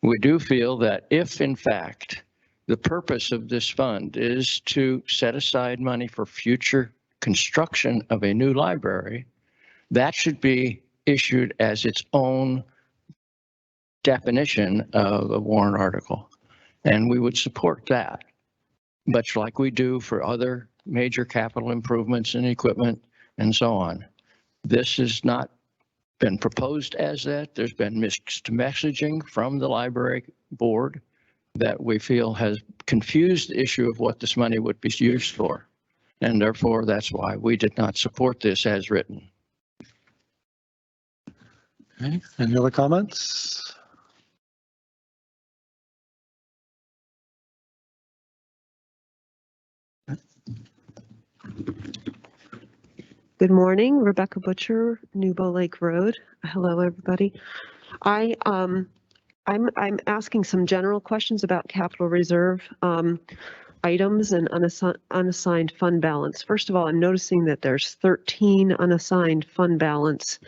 We do feel that if, in fact, the purpose of this fund is to set aside money for future construction of a new library, that should be issued as its own definition of a warrant article. And we would support that, much like we do for other major capital improvements in equipment and so on. This has not been proposed as that. There's been mixed messaging from the library board that we feel has confused the issue of what this money would be used for. And therefore, that's why we did not support this as written. Okay. Any other comments? Good morning, Rebecca Butcher, New Bow Lake Road. Hello, everybody. I'm asking some general questions about capital reserve items and unassigned fund balance. First of all, I'm noticing that there's 13 unassigned fund balance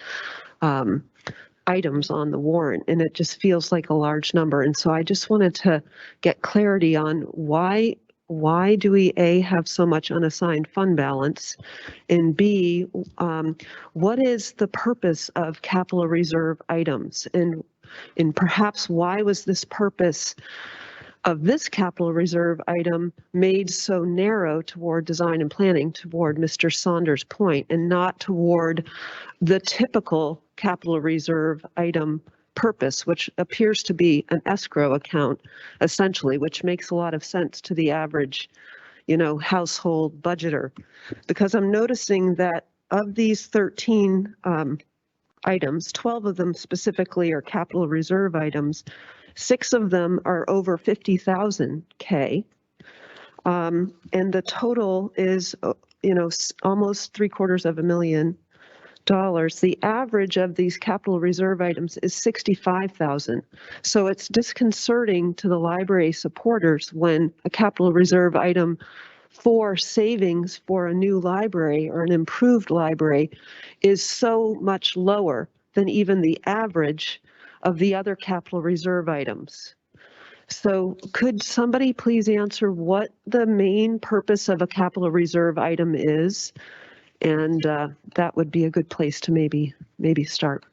items on the warrant, and it just feels like a large number. And so I just wanted to get clarity on why do we A, have so much unassigned fund balance, and B, what is the purpose of capital reserve items, and perhaps why was this purpose of this capital reserve item made so narrow toward design and planning, toward Mr. Saunders' point, and not toward the typical capital reserve item purpose, which appears to be an escrow account, essentially, which makes a lot of sense to the average, household budgeter. Because I'm noticing that of these 13 items, 12 of them specifically are capital reserve items. 6 of them are over 50,000 K. And the total is, almost $750,000. The average of these capital reserve items is 65,000. So it's disconcerting to the library supporters when a capital reserve item for savings for a new library or an improved library is so much lower than even the average of the other capital reserve items. So could somebody please answer what the main purpose of a capital reserve item is? And that would be a good place to maybe start.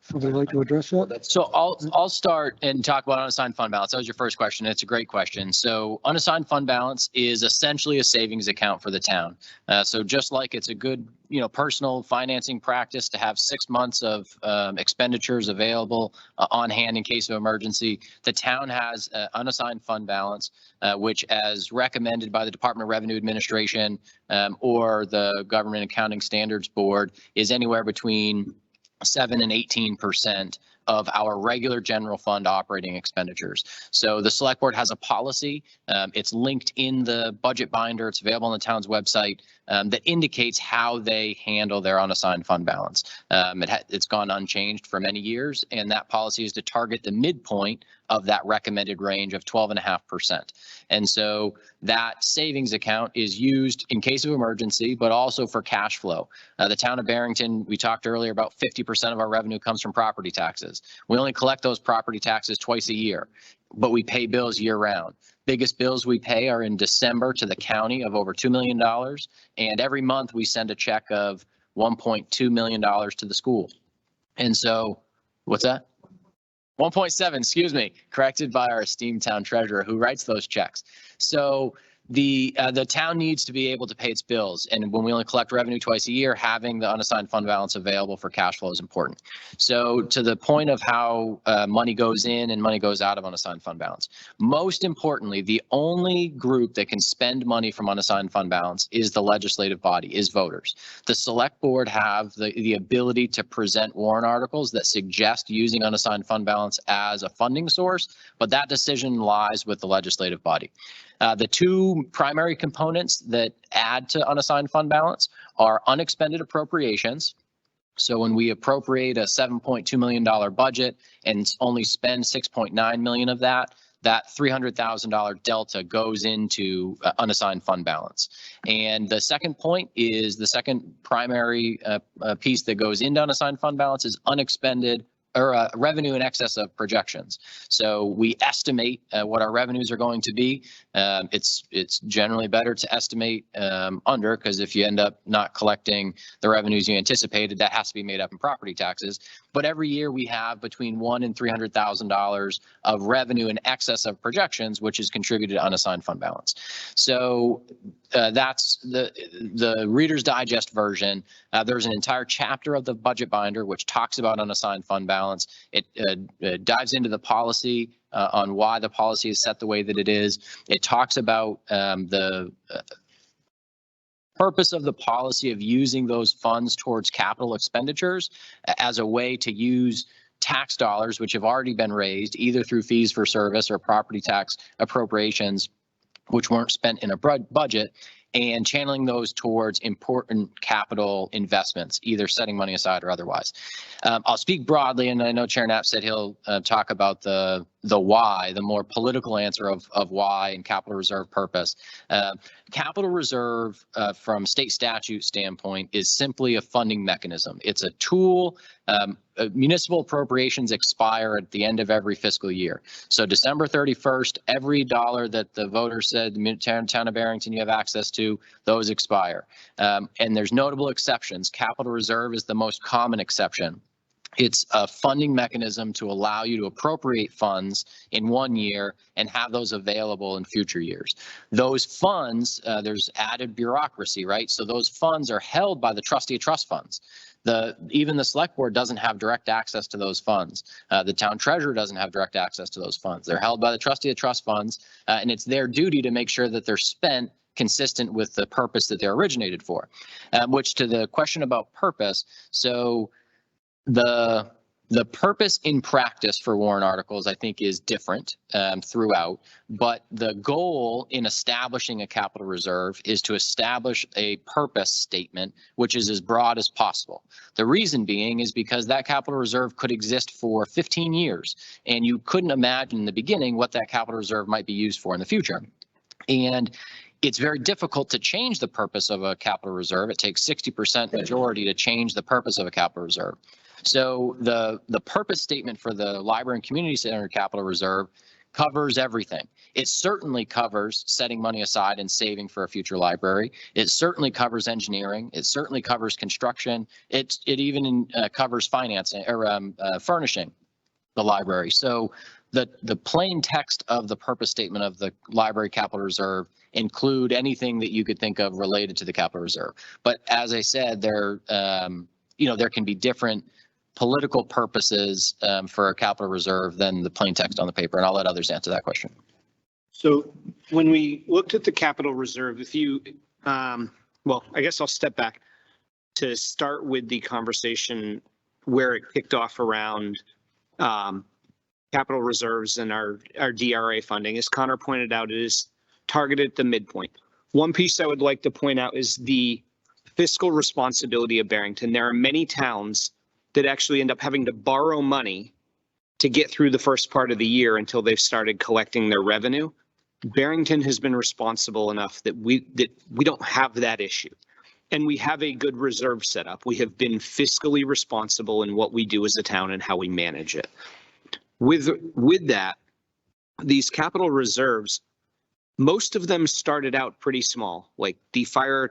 Somebody like to address that? So I'll start and talk about unassigned fund balance. That was your first question. It's a great question. So unassigned fund balance is essentially a savings account for the town. So just like it's a good, personal financing practice to have 6 months of expenditures available on hand in case of emergency, the town has unassigned fund balance, which, as recommended by the Department of Revenue Administration or the Government Accounting Standards Board, is anywhere between 7 and 18% of our regular general fund operating expenditures. So the select board has a policy. It's linked in the budget binder. It's available on the town's website that indicates how they handle their unassigned fund balance. It's gone unchanged for many years, and that policy is to target the midpoint of that recommended range of 12.5%. And so that savings account is used in case of emergency, but also for cash flow. The town of Barrington, we talked earlier about 50% of our revenue comes from property taxes. We only collect those property taxes twice a year, but we pay bills year round. Biggest bills we pay are in December to the county of over $2 million. And every month we send a check of $1.2 million to the school. And so, what's that? 1.7, excuse me, corrected by our esteemed town treasurer who writes those checks. So the town needs to be able to pay its bills. And when we only collect revenue twice a year, having the unassigned fund balance available for cash flow is important. So to the point of how money goes in and money goes out of unassigned fund balance, most importantly, the only group that can spend money from unassigned fund balance is the legislative body, is voters. The select board have the ability to present warrant articles that suggest using unassigned fund balance as a funding source, but that decision lies with the legislative body. The two primary components that add to unassigned fund balance are unexpended appropriations. So when we appropriate a $7.2 million budget and only spend $6.9 million of that, that $300,000 delta goes into unassigned fund balance. And the second point is the second primary piece that goes into unassigned fund balance is unexpended or revenue in excess of projections. So we estimate what our revenues are going to be. It's generally better to estimate under, because if you end up not collecting the revenues you anticipated, that has to be made up in property taxes. But every year we have between $100,000 and $300,000 of revenue in excess of projections, which is contributed to unassigned fund balance. So that's the Reader's Digest version. There's an entire chapter of the budget binder which talks about unassigned fund balance. It dives into the policy on why the policy is set the way that it is. It talks about the purpose of the policy of using those funds towards capital expenditures as a way to use tax dollars which have already been raised either through fees for service or property tax appropriations which weren't spent in a budget, and channeling those towards important capital investments, either setting money aside or otherwise. I'll speak broadly, and I know Chair Knapp said he'll talk about the why, the more political answer of why and capital reserve purpose. Capital reserve, from state statute standpoint, is simply a funding mechanism. It's a tool. Municipal appropriations expire at the end of every fiscal year. So December 31st, every dollar that the voters said the town of Barrington you have access to, those expire. And there's notable exceptions. Capital reserve is the most common exception. It's a funding mechanism to allow you to appropriate funds in one year and have those available in future years. Those funds, there's added bureaucracy, right? So those funds are held by the trustee of trust funds. Even the select board doesn't have direct access to those funds. The town treasurer doesn't have direct access to those funds. They're held by the trustee of trust funds, and it's their duty to make sure that they're spent consistent with the purpose that they're originated for. Which, to the question about purpose, so the purpose in practice for warrant articles, I think, is different throughout, but the goal in establishing a capital reserve is to establish a purpose statement, which is as broad as possible. The reason being is because that capital reserve could exist for 15 years, and you couldn't imagine in the beginning what that capital reserve might be used for in the future. And it's very difficult to change the purpose of a capital reserve. It takes 60% majority to change the purpose of a capital reserve. So the purpose statement for the Library and Community Center Capital Reserve covers everything. It certainly covers setting money aside and saving for a future library. It certainly covers engineering. It certainly covers construction. It even covers financing or furnishing the library. So the plain text of the purpose statement of the library capital reserve include anything that you could think of related to the capital reserve. But as I said, there can be different political purposes for a capital reserve than the plain text on the paper. And I'll let others answer that question. So when we looked at the capital reserve, if you, well, I guess I'll step back to start with the conversation where it kicked off around capital reserves and our DRA funding. As Connor pointed out, it is targeted at the midpoint. One piece I would like to point out is the fiscal responsibility of Barrington. There are many towns that actually end up having to borrow money to get through the first part of the year until they've started collecting their revenue. Barrington has been responsible enough that we don't have that issue. And we have a good reserve set up. We have been fiscally responsible in what we do as a town and how we manage it. With that, these capital reserves, most of them started out pretty small, like the fire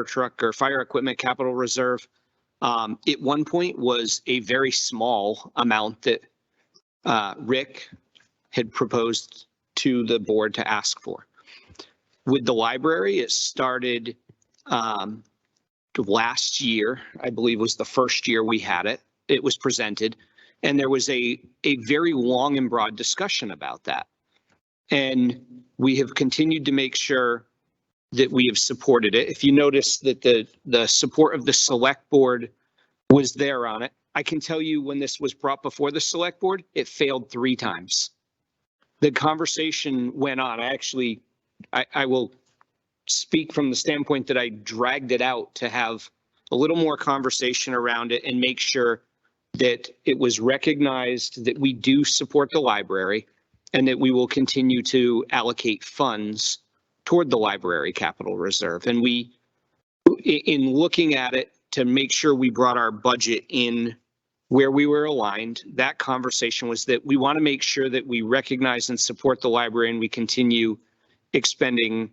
truck or fire equipment capital reserve. At one point was a very small amount that Rick had proposed to the board to ask for. With the library, it started last year, I believe was the first year we had it. It was presented, and there was a very long and broad discussion about that. And we have continued to make sure that we have supported it. If you notice that the support of the select board was there on it, I can tell you when this was brought before the select board, it failed 3 times. The conversation went on. I will speak from the standpoint that I dragged it out to have a little more conversation around it and make sure that it was recognized that we do support the library and that we will continue to allocate funds toward the library capital reserve. And we, in looking at it to make sure we brought our budget in where we were aligned, that conversation was that we want to make sure that we recognize and support the library and we continue expending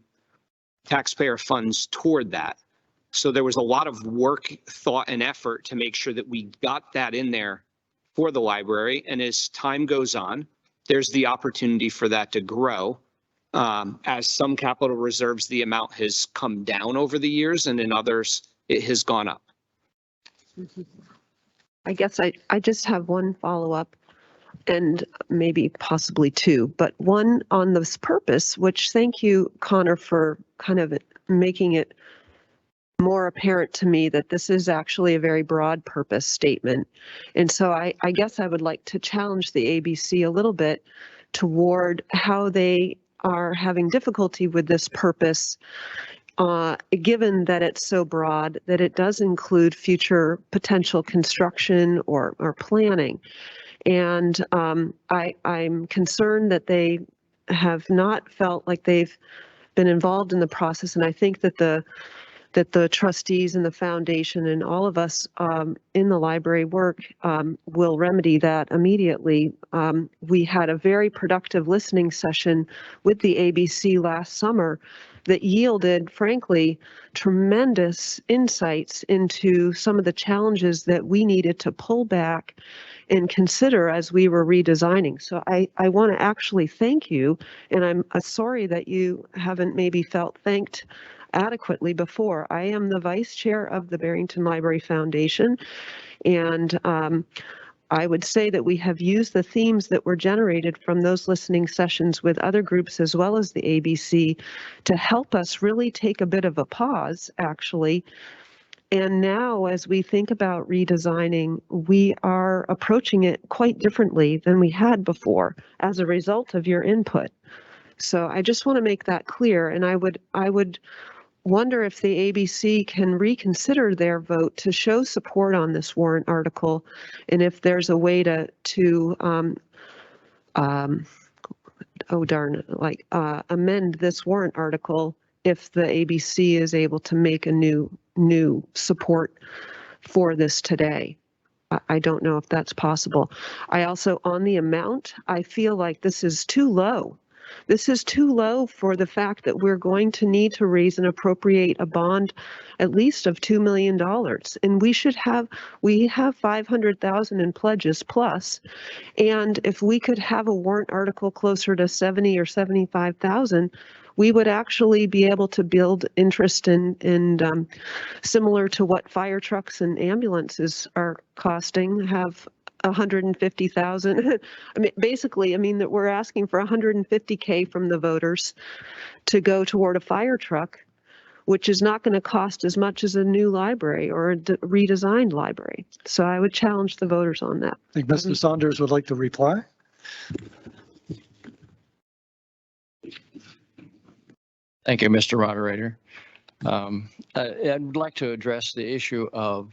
taxpayer funds toward that. So there was a lot of work, thought, and effort to make sure that we got that in there for the library. And as time goes on, there's the opportunity for that to grow. As some capital reserves, the amount has come down over the years, and in others, it has gone up. I guess I just have one follow-up and maybe possibly 2, but one on this purpose, which thank you, Connor, for kind of making it more apparent to me that this is actually a very broad purpose statement. And so I guess I would like to challenge the ABC a little bit toward how they are having difficulty with this purpose, given that it's so broad, that it does include future potential construction or planning. And I'm concerned that they have not felt like they've been involved in the process. And I think that the trustees and the foundation and all of us in the library work will remedy that immediately. We had a very productive listening session with the ABC last summer that yielded, frankly, tremendous insights into some of the challenges that we needed to pull back and consider as we were redesigning. So I want to actually thank you, and I'm sorry that you haven't maybe felt thanked adequately before. I am the vice chair of the Barrington Library Foundation, and I would say that we have used the themes that were generated from those listening sessions with other groups as well as the ABC to help us really take a bit of a pause, actually. And now, as we think about redesigning, we are approaching it quite differently than we had before as a result of your input. So I just want to make that clear, and I would wonder if the ABC can reconsider their vote to show support on this warrant article, and if there's a way to amend this warrant article if the ABC is able to make a new support for this today. I don't know if that's possible. I also, on the amount, I feel like this is too low. This is too low for the fact that we're going to need to raise and appropriate a bond at least of $2 million. And we have 500,000 in pledges plus. And if we could have a warrant article closer to 70 or 75,000, we would actually be able to build interest in similar to what fire trucks and ambulances are costing, have 150,000. I mean, basically, that we're asking for 150K from the voters to go toward a fire truck, which is not going to cost as much as a new library or a redesigned library. So I would challenge the voters on that. I think Mr. Saunders would like to reply. Thank you, Mr. Moderator. I'd like to address the issue of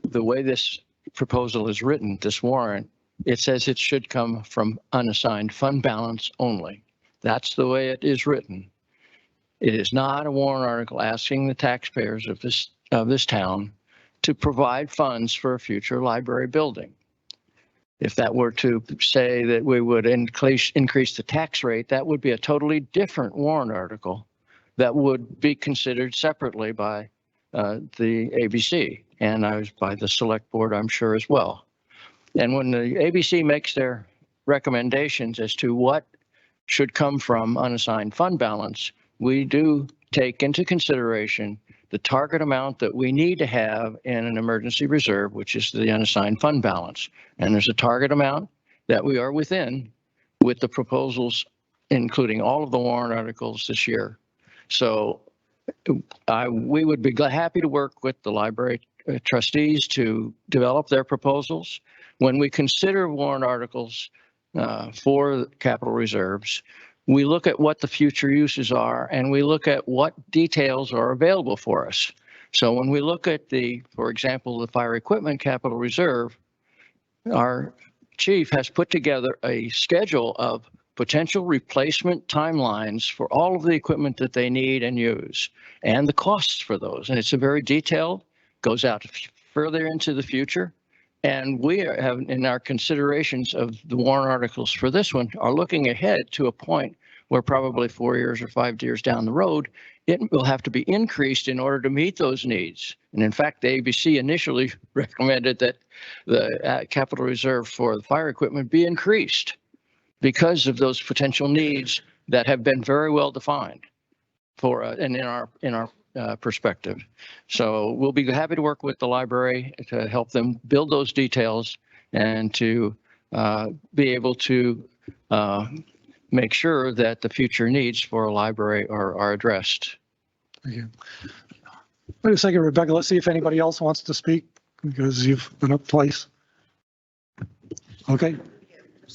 the way this proposal is written, this warrant. It says it should come from unassigned fund balance only. That's the way it is written. It is not a warrant article asking the taxpayers of this town to provide funds for a future library building. If that were to say that we would increase the tax rate, that would be a totally different warrant article that would be considered separately by the ABC and by the select board, I'm sure, as well. And when the ABC makes their recommendations as to what should come from unassigned fund balance, we do take into consideration the target amount that we need to have in an emergency reserve, which is the unassigned fund balance. And there's a target amount that we are within with the proposals, including all of the warrant articles this year. So we would be happy to work with the library trustees to develop their proposals. When we consider warrant articles for capital reserves, we look at what the future uses are and we look at what details are available for us. So when we look at for example, the fire equipment capital reserve, our chief has put together a schedule of potential replacement timelines for all of the equipment that they need and use and the costs for those. And it's a very detailed, goes out further into the future. And we have, in our considerations of the warrant articles for this one, are looking ahead to a point where probably 4 years or 5 years down the road, it will have to be increased in order to meet those needs. And in fact, the ABC initially recommended that the capital reserve for the fire equipment be increased because of those potential needs that have been very well defined and in our perspective. So we'll be happy to work with the library to help them build those details and to be able to make sure that the future needs for a library are addressed. Thank you. Wait a second, Rebecca. Let's see if anybody else wants to speak because you've been up twice. Okay.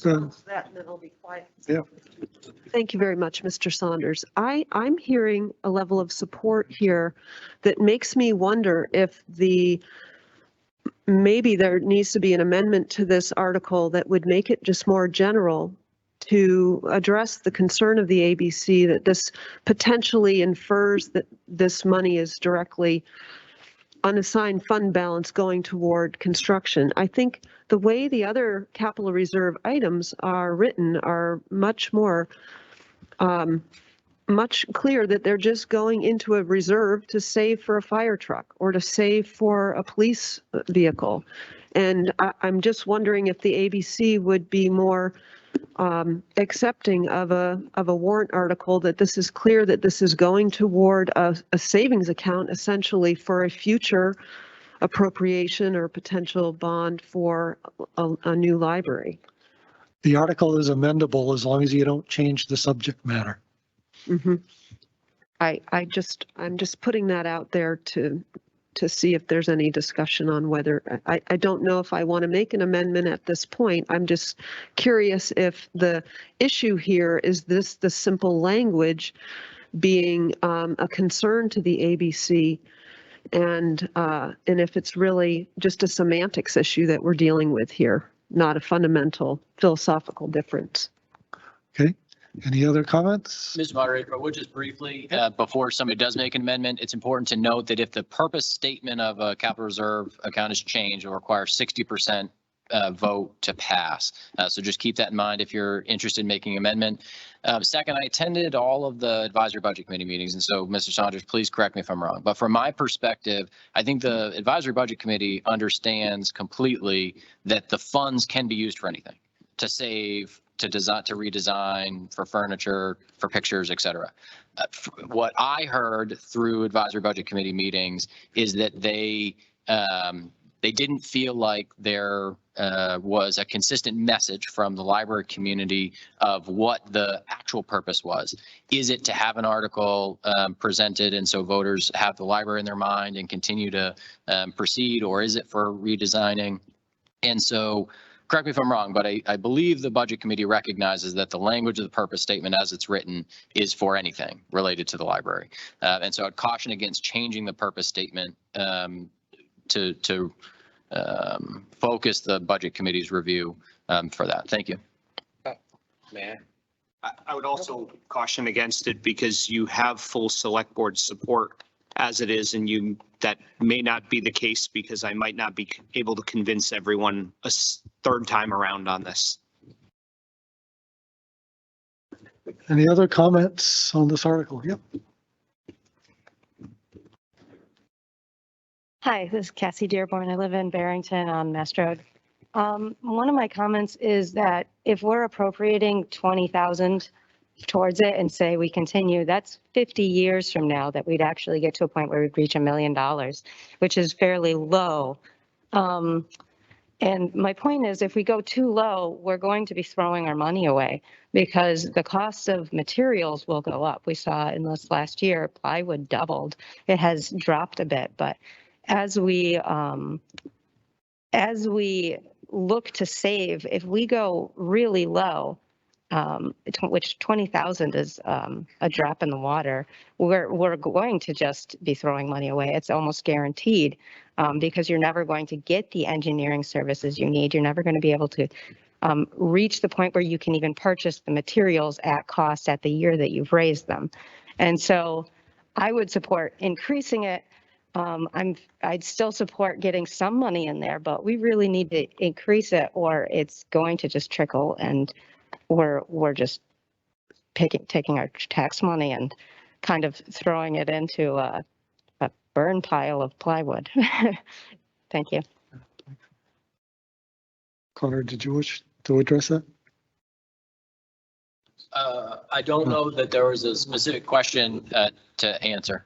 That, and then I'll be quiet. Yeah. Thank you very much, Mr. Saunders. I'm hearing a level of support here that makes me wonder if maybe there needs to be an amendment to this article that would make it just more general to address the concern of the ABC that this potentially infers that this money is directly unassigned fund balance going toward construction. I think the way the other capital reserve items are written are much more, much clearer that they're just going into a reserve to save for a fire truck or to save for a police vehicle. And I'm just wondering if the ABC would be more accepting of a warrant article that this is clear that this is going toward a savings account essentially for a future appropriation or potential bond for a new library. The article is amendable as long as you don't change the subject matter. Mm-hmm. I'm just putting that out there to see if there's any discussion on whether, I don't know if I want to make an amendment at this point. I'm just curious if the issue here is the simple language being a concern to the ABC and if it's really just a semantics issue that we're dealing with here, not a fundamental philosophical difference. Okay. Any other comments? Mr. Moderator, I would just briefly, before somebody does make an amendment, it's important to note that if the purpose statement of a capital reserve account is changed, it will require 60% vote to pass. So just keep that in mind if you're interested in making an amendment. Second, I attended all of the advisory budget committee meetings. And so, Mr. Saunders, please correct me if I'm wrong. But from my perspective, I think the advisory budget committee understands completely that the funds can be used for anything, to save, to design, to redesign, for furniture, for pictures, et cetera. What I heard through advisory budget committee meetings is that they didn't feel like there was a consistent message from the library community of what the actual purpose was. Is it to have an article presented and so voters have the library in their mind and continue to proceed, or is it for redesigning? And so, correct me if I'm wrong, but I believe the budget committee recognizes that the language of the purpose statement as it's written is for anything related to the library. And so I'd caution against changing the purpose statement to focus the budget committee's review for that. Thank you. Man, I would also caution against it because you have full select board support as it is, and that may not be the case because I might not be able to convince everyone a third time around on this. Any other comments on this article? Yep. Hi, this is Cassie Dearborn. I live in Barrington on Mass Road. One of my comments is that if we're appropriating 20,000 towards it and say we continue, that's 50 years from now that we'd actually get to a point where we'd reach $1 million, which is fairly low. And my point is, if we go too low, we're going to be throwing our money away because the cost of materials will go up. We saw in this last year, plywood doubled. It has dropped a bit, but as we look to save, if we go really low, which 20,000 is a drop in the water, we're going to just be throwing money away. It's almost guaranteed because you're never going to get the engineering services you need. You're never going to be able to reach the point where you can even purchase the materials at cost at the year that you've raised them. And so I would support increasing it. I'd still support getting some money in there, but we really need to increase it or it's going to just trickle and we're just taking our tax money and kind of throwing it into a burn pile of plywood. Thank you. Connor, did you wish to address that? I don't know that there was a specific question to answer.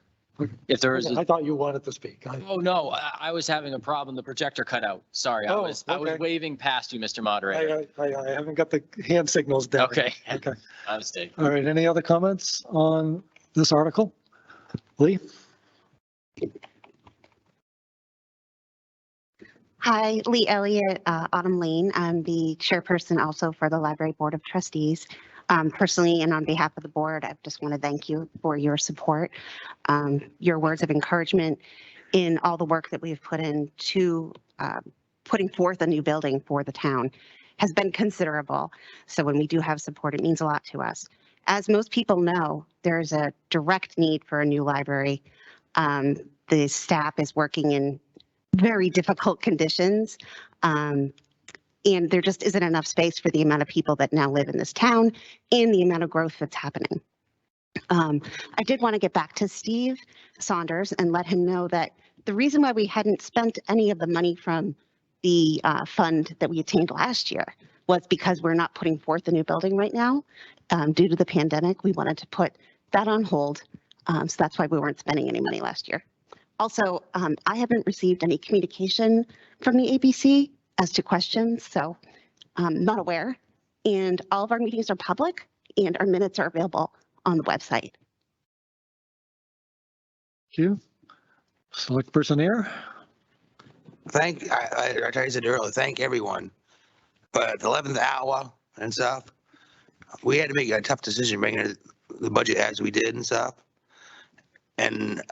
If there is, I thought you wanted to speak. Oh no, I was having a problem. The projector cut out. Sorry, I was waving past you, Mr. Moderator. I haven't got the hand signals down. Okay. Okay. My mistake. All right. Any other comments on this article? Lee? Hi, Lee Elliott, Autumn Lane. I'm the chairperson also for the Library Board of Trustees. Personally, and on behalf of the board, I just want to thank you for your support, your words of encouragement in all the work that we've put into putting forth a new building for the town has been considerable. So when we do have support, it means a lot to us. As most people know, there's a direct need for a new library. The staff is working in very difficult conditions. And there just isn't enough space for the amount of people that now live in this town and the amount of growth that's happening. I did want to get back to Steve Saunders and let him know that the reason why we hadn't spent any of the money from the fund that we attained last year was because we're not putting forth a new building right now. Due to the pandemic, we wanted to put that on hold. So that's why we weren't spending any money last year. Also, I haven't received any communication from the ABC as to questions, so I'm not aware. And all of our meetings are public and our minutes are available on the website. Thank you. Select person here. I said earlier, thank everyone. But at the 11th hour and stuff, we had to make a tough decision bringing the budget as we did and stuff. And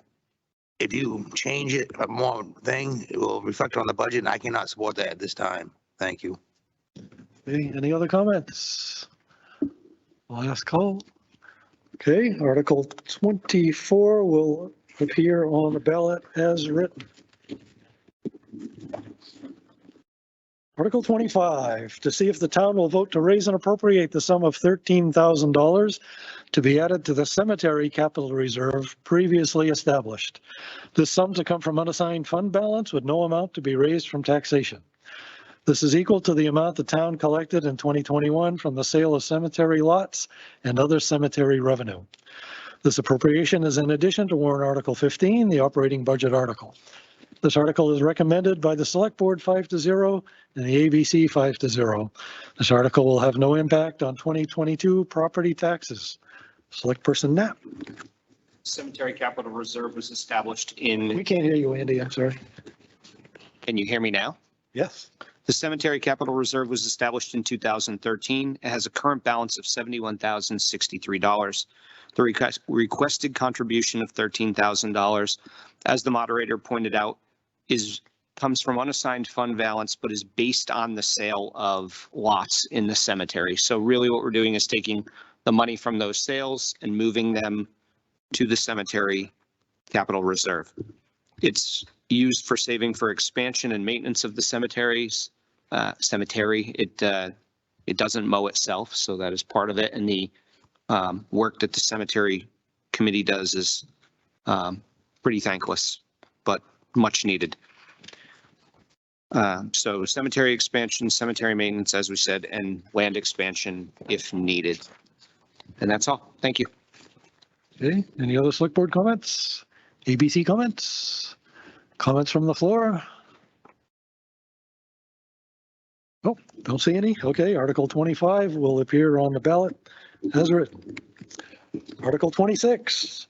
if you change it a more thing, it will reflect on the budget, and I cannot support that at this time. Thank you. Any other comments? Last call. Okay, Article 24 will appear on the ballot as written. Article 25, to see if the town will vote to raise and appropriate the sum of $13,000 to be added to the cemetery capital reserve previously established. This sum to come from unassigned fund balance with no amount to be raised from taxation. This is equal to the amount the town collected in 2021 from the sale of cemetery lots and other cemetery revenue. This appropriation is in addition to warrant Article 15, the operating budget article. This article is recommended by the Select Board 5-0 and the ABC 5-0. This article will have no impact on 2022 property taxes. Select Person Knapp. Cemetery capital reserve was established in, We can't hear you, Andy. I'm sorry. can you hear me now? Yes. The cemetery capital reserve was established in 2013. It has a current balance of $71,063. The requested contribution of $13,000, as the moderator pointed out, comes from unassigned fund balance, but is based on the sale of lots in the cemetery. So really what we're doing is taking the money from those sales and moving them to the cemetery capital reserve. It's used for saving for expansion and maintenance of the cemetery. It doesn't mow itself, so that is part of it. And the work that the cemetery committee does is pretty thankless, but much needed. So cemetery expansion, cemetery maintenance, as we said, and land expansion if needed. And that's all. Thank you. Okay, any other select board comments? ABC comments? Comments from the floor? Oh, don't see any. Okay, Article 25 will appear on the ballot as written. Article 26,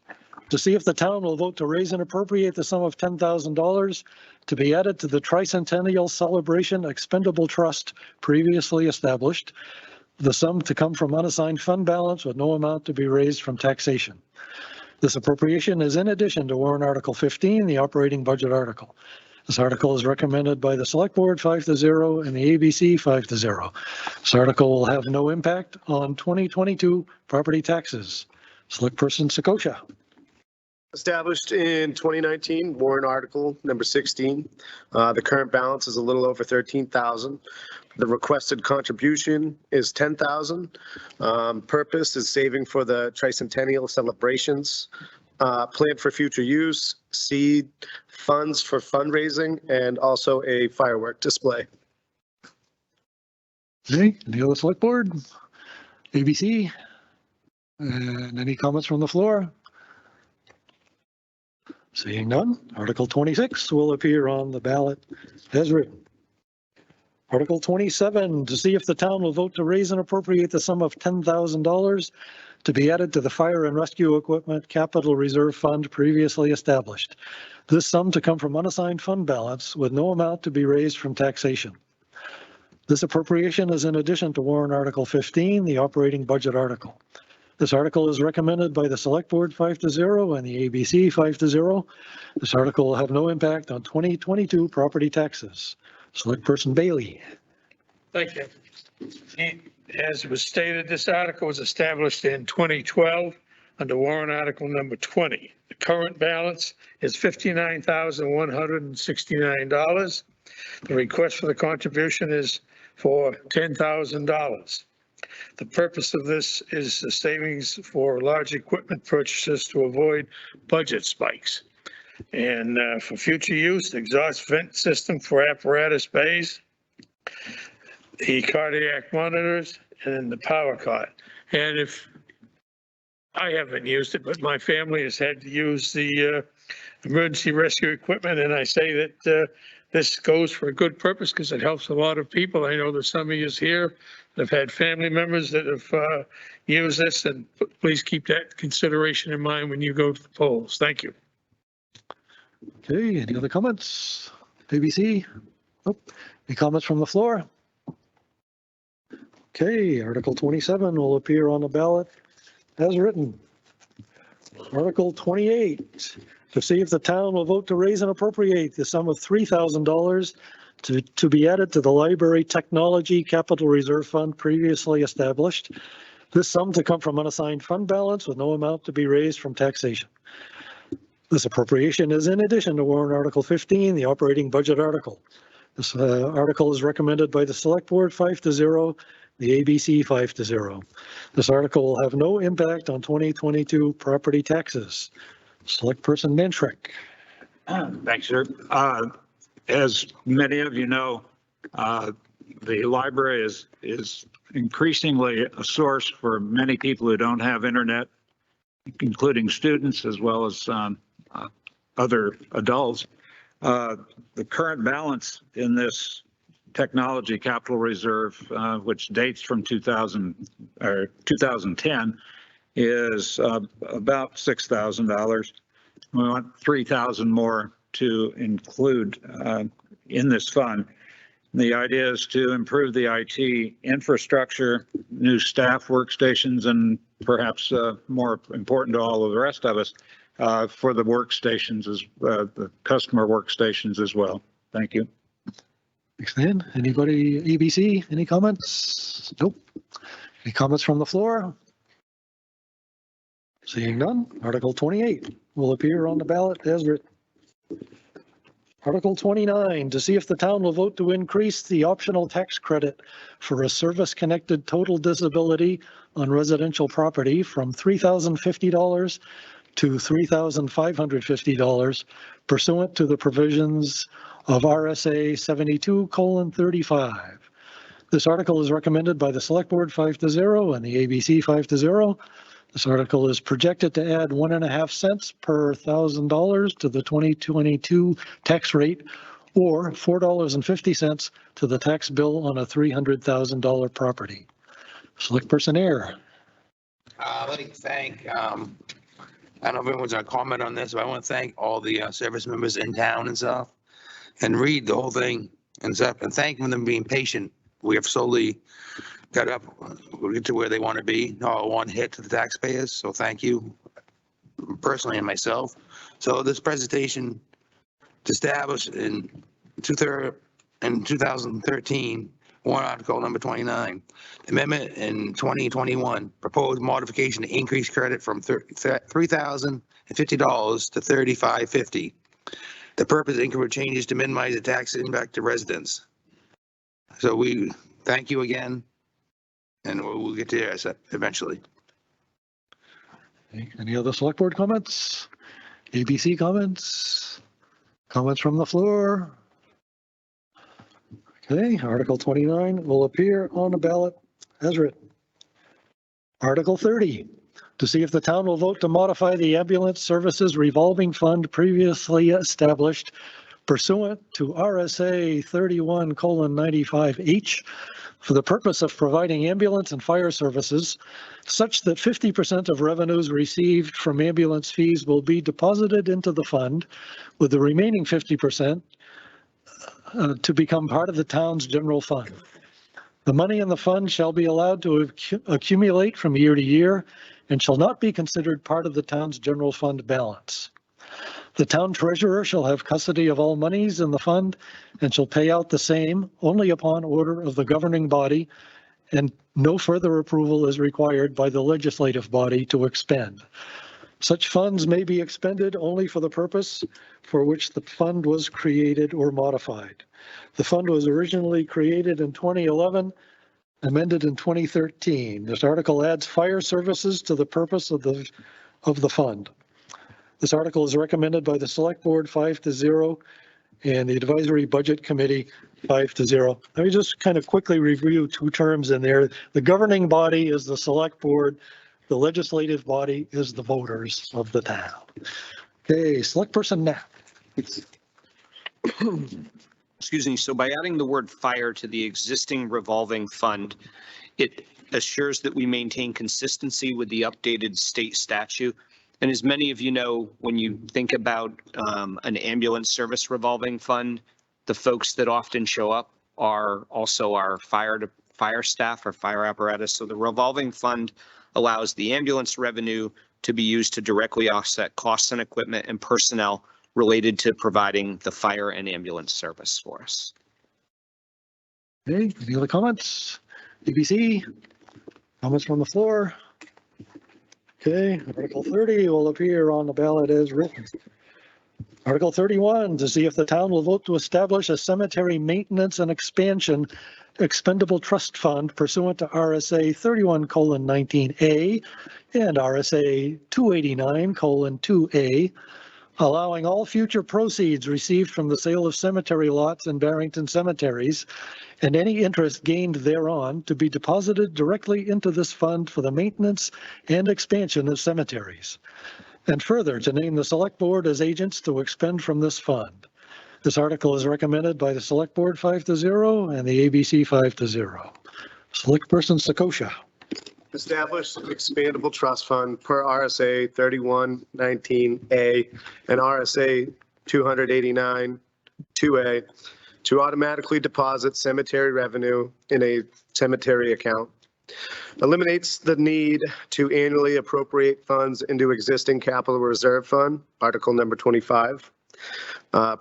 to see if the town will vote to raise and appropriate the sum of $10,000 to be added to the Tricentennial Celebration Expendable Trust previously established. The sum to come from unassigned fund balance with no amount to be raised from taxation. This appropriation is in addition to warrant Article 15, the operating budget article. This article is recommended by the Select Board 5-0 and the ABC 5-0. This article will have no impact on 2022 property taxes. Select Person Sakosha. Established in 2019, warrant article number 16. The current balance is a little over 13,000. The requested contribution is 10,000. Purpose is saving for the tricentennial celebrations. Plan for future use, seed funds for fundraising, and also a firework display. Okay, any other select board? ABC? And any comments from the floor? Seeing none, Article 26 will appear on the ballot as written. Article 27, to see if the town will vote to raise and appropriate the sum of $10,000 to be added to the Fire and Rescue Equipment Capital Reserve Fund previously established. This sum to come from unassigned fund balance with no amount to be raised from taxation. This appropriation is in addition to warrant Article 15, the operating budget article. This article is recommended by the Select Board 5-0 and the ABC 5-0. This article will have no impact on 2022 property taxes. Select Person Bailey. Thank you. As was stated, this article was established in 2012 under warrant article number 20. The current balance is $59,169. The request for the contribution is for $10,000. The purpose of this is the savings for large equipment purchases to avoid budget spikes. And for future use, the exhaust vent system for apparatus bays, the cardiac monitors, and the power cot. And if I haven't used it, but my family has had to use the emergency rescue equipment, and I say that this goes for a good purpose because it helps a lot of people. I know there's some of you here that have had family members that have used this, and please keep that consideration in mind when you go to the polls. Thank you. Okay, any other comments? ABC? Nope. Any comments from the floor? Okay, Article 27 will appear on the ballot as written. Article 28, to see if the town will vote to raise and appropriate the sum of $3,000 to be added to the Library Technology Capital Reserve Fund previously established. This sum to come from unassigned fund balance with no amount to be raised from taxation. This appropriation is in addition to warrant Article 15, the operating budget article. This article is recommended by the Select Board 5-0, the ABC 5-0. This article will have no impact on 2022 property taxes. Select Person Mantrick. Thanks, sir. As many of you know, the library is increasingly a source for many people who don't have internet, including students as well as other adults. The current balance in this technology capital reserve, which dates from 2010, is about $6,000. We want 3,000 more to include in this fund. The idea is to improve the IT infrastructure, new staff workstations, and perhaps more important to all of the rest of us, for the workstations, the customer workstations as well. Thank you. Thanks, Dan. Anybody, ABC, any comments? Nope. Any comments from the floor? Seeing none, Article 28 will appear on the ballot as written. Article 29, to see if the town will vote to increase the optional tax credit for a service-connected total disability on residential property from $3,050 to $3,550 pursuant to the provisions of RSA 72:35. This article is recommended by the Select Board 5-0 and the ABC 5-0. This article is projected to add 1.5 cents per $1,000 to the 2022 tax rate, or $4.50 to the tax bill on a $300,000 property. Select Person Air. I'd like to thank, I don't know if everyone's going to comment on this, but I want to thank all the service members in town and stuff, and read the whole thing and stuff, and thank them for being patient. We have slowly got up, we'll get to where they want to be, all one hit to the taxpayers, so thank you personally and myself. So this presentation established in 2013, warrant article number 29, amendment in 2021, proposed modification to increase credit from $3,050 to $3,550. The purpose of increment changes to minimize the tax impact to residents. So we thank you again, and we'll get to there eventually. Any other select board comments? ABC comments? Comments from the floor? Okay, Article 29 will appear on the ballot as written. Article 30, to see if the town will vote to modify the ambulance services revolving fund previously established pursuant to RSA 31:95H for the purpose of providing ambulance and fire services, such that 50% of revenues received from ambulance fees will be deposited into the fund, with the remaining 50% to become part of the town's general fund. The money in the fund shall be allowed to accumulate from year to year and shall not be considered part of the town's general fund balance. The town treasurer shall have custody of all monies in the fund and shall pay out the same only upon order of the governing body, and no further approval is required by the legislative body to expend. Such funds may be expended only for the purpose for which the fund was created or modified. The fund was originally created in 2011, amended in 2013. This article adds fire services to the purpose of the fund. This article is recommended by the Select Board 5-0 and the Advisory Budget Committee 5-0. Let me just kind of quickly review two terms in there. The governing body is the Select Board. The legislative body is the voters of the town. Okay, Select Person Knapp. Excuse me. So by adding the word fire to the existing revolving fund, it assures that we maintain consistency with the updated state statute. And as many of you know, when you think about an ambulance service revolving fund, the folks that often show up are also our fire staff or fire apparatus. So the revolving fund allows the ambulance revenue to be used to directly offset costs and equipment and personnel related to providing the fire and ambulance service for us. Okay, any other comments? ABC? Comments from the floor? Okay, Article 30 will appear on the ballot as written. Article 31, to see if the town will vote to establish a cemetery maintenance and expansion expendable trust fund pursuant to RSA 31:19A and RSA 289:2A, allowing all future proceeds received from the sale of cemetery lots in Barrington cemeteries and any interest gained thereon to be deposited directly into this fund for the maintenance and expansion of cemeteries. And further, to name the select board as agents to expend from this fund. This article is recommended by the select board 5-0 and the ABC 5-0. Select person Sakosha. Establish an expandable trust fund per RSA 3119A and RSA 289-2A to automatically deposit cemetery revenue in a cemetery account. Eliminates the need to annually appropriate funds into existing capital reserve fund, Article number 25.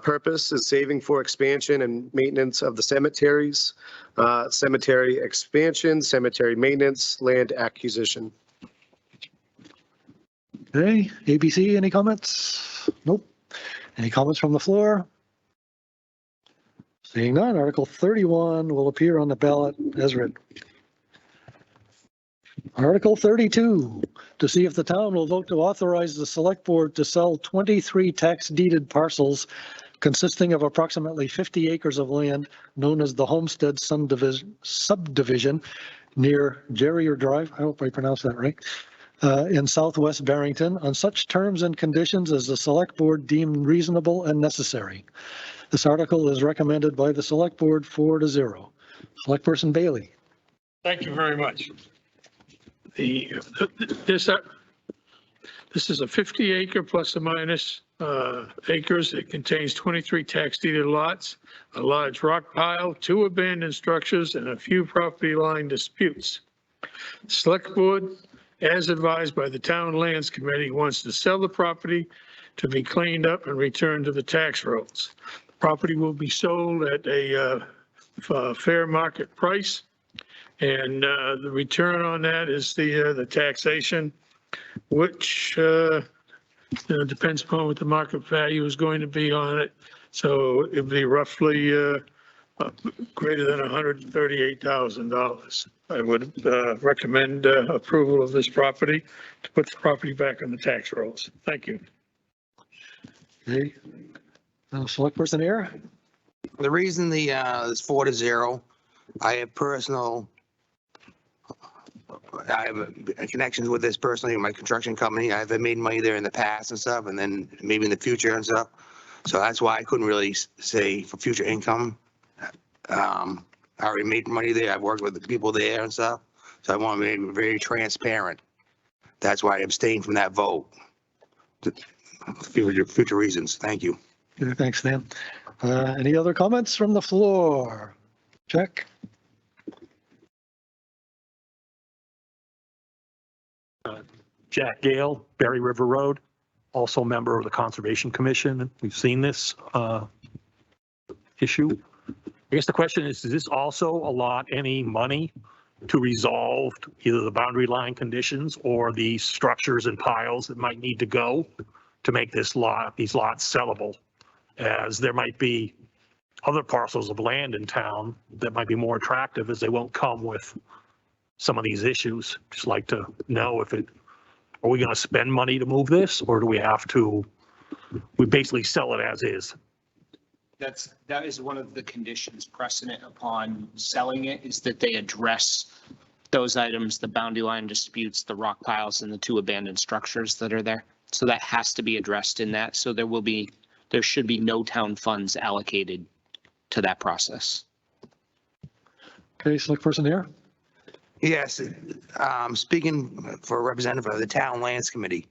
Purpose is saving for expansion and maintenance of the cemeteries, cemetery expansion, cemetery maintenance, land acquisition. Okay, ABC, any comments? Nope. Any comments from the floor? Seeing none, Article 31 will appear on the ballot as written. Article 32, to see if the town will vote to authorize the select board to sell 23 tax deeded parcels consisting of approximately 50 acres of land known as the Homestead subdivision near Jerrier Drive, I hope I pronounced that right, in southwest Barrington on such terms and conditions as the select board deemed reasonable and necessary. This article is recommended by the select board 4-0. Select person Bailey. Thank you very much. This is a 50 acre plus or minus acres. It contains 23 tax deeded lots, a large rock pile, 2 abandoned structures, and a few property line disputes. Select board, as advised by the Town Lands Committee, wants to sell the property to be cleaned up and returned to the tax rolls. The property will be sold at a fair market price. And the return on that is the taxation, which depends upon what the market value is going to be on it. So it'll be roughly greater than $138,000. I would recommend approval of this property to put the property back on the tax rolls. Thank you. Okay. Select person Air. The reason the is 4-0, I have connections with this personally in my construction company. I've made money there in the past and stuff, and then maybe in the future and stuff. So that's why I couldn't really say for future income. I already made money there. I've worked with the people there and stuff. So I want to be very transparent. That's why I abstained from that vote. Future reasons. Thank you. Okay, thanks, Dan. Any other comments from the floor? Check. Jack Gale, Berry River Road, also a member of the Conservation Commission. We've seen this issue. I guess the question is, does this also allot any money to resolve either the boundary line conditions or the structures and piles that might need to go to make these lots sellable? As there might be other parcels of land in town that might be more attractive as they won't come with some of these issues. Just like to know if are we going to spend money to move this, or do we have to, we basically sell it as is? That is one of the conditions precedent upon selling it, is that they address those items, the boundary line disputes, the rock piles, and the 2 abandoned structures that are there. So that has to be addressed in that. So there should be no town funds allocated to that process. Okay, select person here. Yes, speaking for a representative of the Town Lands Committee,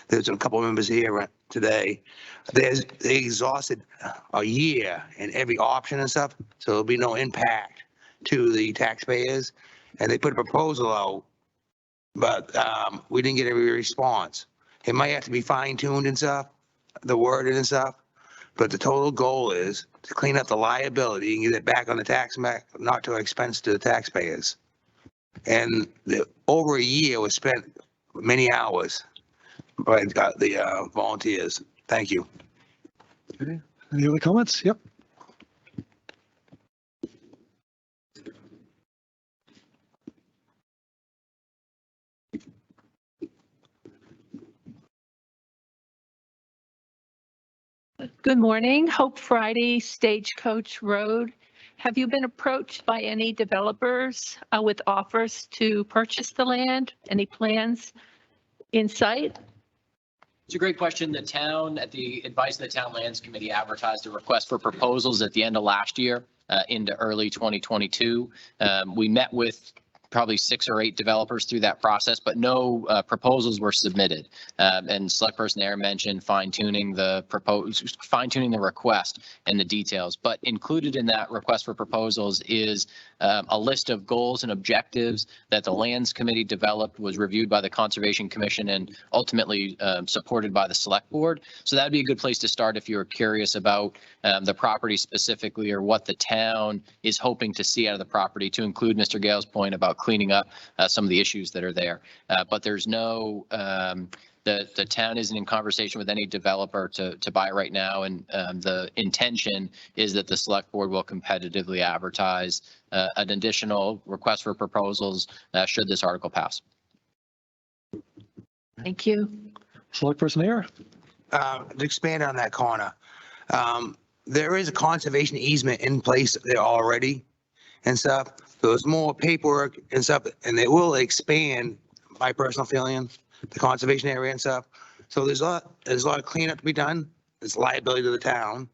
there's a couple of members here today. They exhausted a year in every option and stuff, so there'll be no impact to the taxpayers. And they put a proposal out, but we didn't get every response. It might have to be fine tuned and stuff, the wording and stuff, but the total goal is to clean up the liability and get it back on the tax map, not to expense to the taxpayers. And over a year was spent many hours by the volunteers. Thank you. Okay. Any other comments? Yep. Good morning. Hope Friday, Stagecoach Road. Have you been approached by any developers with offers to purchase the land? Any plans in sight? It's a great question. The town, at the advice of the Town Lands Committee, advertised a request for proposals at the end of last year into early 2022. We met with probably 6 or 8 developers through that process, but no proposals were submitted. And Select Person Air mentioned fine tuning the request and the details. But included in that request for proposals is a list of goals and objectives that the Lands Committee developed, was reviewed by the Conservation Commission, and ultimately supported by the Select Board. So that'd be a good place to start if you're curious about the property specifically, or what the town is hoping to see out of the property, to include Mr. Gale's point about cleaning up some of the issues that are there. But there's no, the town isn't in conversation with any developer to buy right now. And the intention is that the Select Board will competitively advertise an additional request for proposals should this article pass. Thank you. Select Person Air. To expand on that corner, there is a conservation easement in place there already and stuff. So there's more paperwork and stuff, and it will expand, my personal feeling, the conservation area and stuff. So there's a lot of cleanup to be done. It's liability to the town.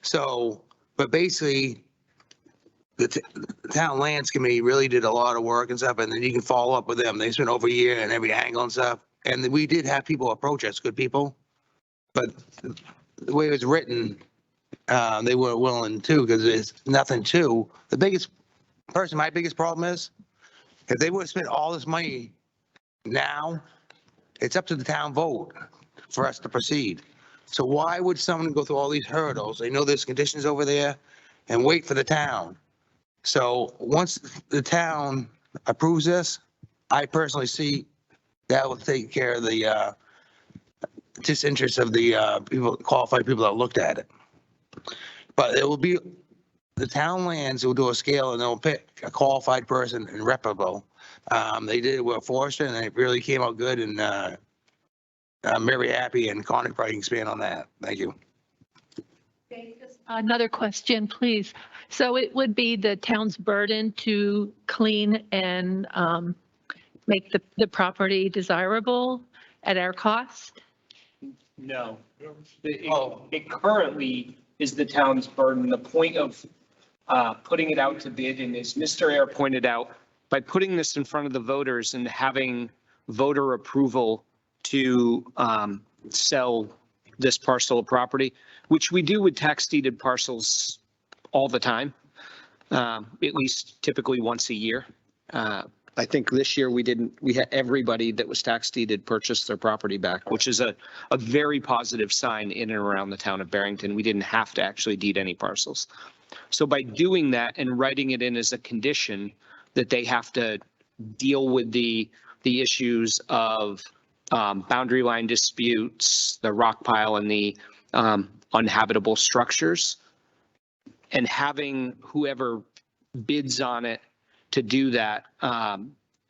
So, but basically, the Town Lands Committee really did a lot of work and stuff, and then you can follow up with them. They spent over a year in every angle and stuff. And we did have people approach us, good people, but the way it was written, they weren't willing to, because there's nothing to. My biggest problem is, if they would have spent all this money now, it's up to the town vote for us to proceed. So why would someone go through all these hurdles? They know there's conditions over there, and wait for the town. So once the town approves this, I personally see that will take care of the disinterest of the qualified people that looked at it. But it will be the Town Lands will do a scale, and they'll pick a qualified person and reputable. They did it with Forrester, and it really came out good, and I'm very happy, and Connie probably can expand on that. Thank you. Another question, please. So it would be the town's burden to clean and make the property desirable at our cost? No. It currently is the town's burden. The point of putting it out to bid, and as Mr. Ayer pointed out, by putting this in front of the voters and having voter approval to sell this parcel of property, which we do with tax deeded parcels all the time, at least typically once a year. I think this year we had everybody that was tax deeded purchase their property back, which is a very positive sign in and around the town of Barrington. We didn't have to actually deed any parcels. So by doing that and writing it in as a condition that they have to deal with the issues of boundary line disputes, the rock pile, and the uninhabitable structures, and having whoever bids on it to do that,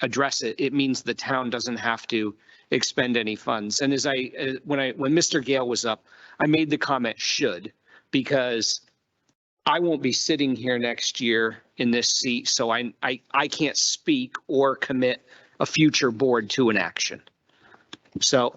address it, it means the town doesn't have to expend any funds. And as when Mr. Gale was up, I made the comment should, because I won't be sitting here next year in this seat, so I can't speak or commit a future board to an action. So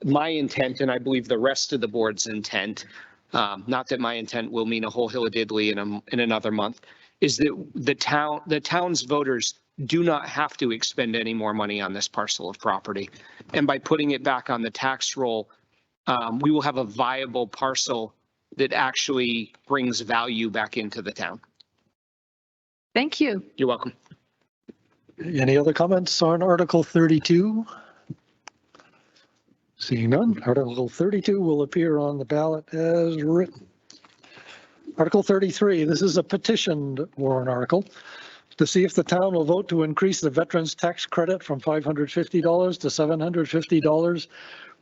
my intent, and I believe the rest of the board's intent, not that my intent will mean a whole hill of diddly in another month, is that the town's voters do not have to expend any more money on this parcel of property. And by putting it back on the tax roll, we will have a viable parcel that actually brings value back into the town. Thank you. You're welcome. Any other comments on Article 32? Seeing none, Article 32 will appear on the ballot as written. Article 33, this is a petitioned warrant article To see if the town will vote to increase the veterans tax credit from $550 to $750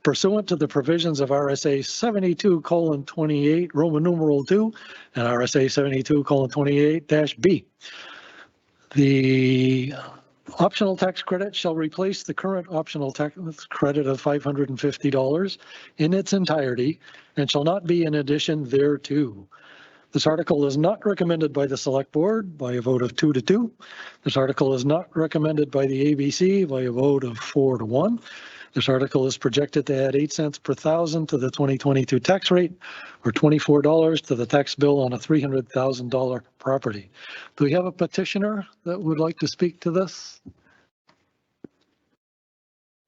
pursuant to the provisions of RSA 72:28, Roman numeral 2, and RSA 72:28-B. The optional tax credit shall replace the current optional tax credit of $550 in its entirety and shall not be in addition thereto. This article is not recommended by the Select Board by a vote of 2 to 2. This article is not recommended by the ABC by a vote of 4 to 1. This article is projected to add 8 cents per thousand to the 2022 tax rate, or $24 to the tax bill on a $300,000 property. Do we have a petitioner that would like to speak to this?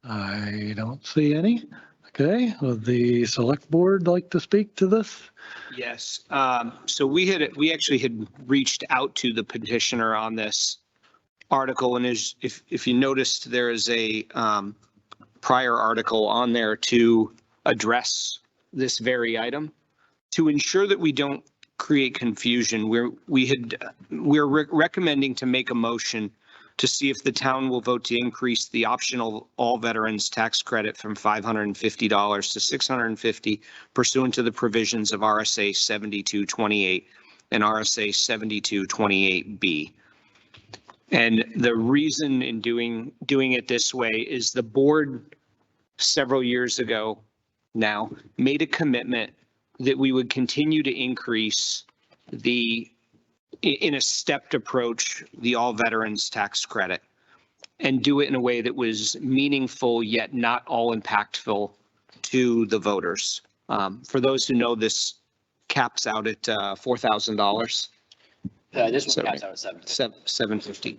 I don't see any. Okay, would the Select Board like to speak to this? Yes. So we actually had reached out to the petitioner on this article, and if you noticed, there is a prior article on there to address this very item. To ensure that we don't create confusion, we're recommending to make a motion to see if the town will vote to increase the optional all veterans tax credit from $550 to $650 pursuant to the provisions of RSA 7228 and RSA 7228B. And the reason in doing it this way is the board several years ago now made a commitment that we would continue to increase in a stepped approach, the all veterans tax credit, and do it in a way that was meaningful yet not all impactful to the voters. For those who know, this caps out at $4,000. This one caps out at $750.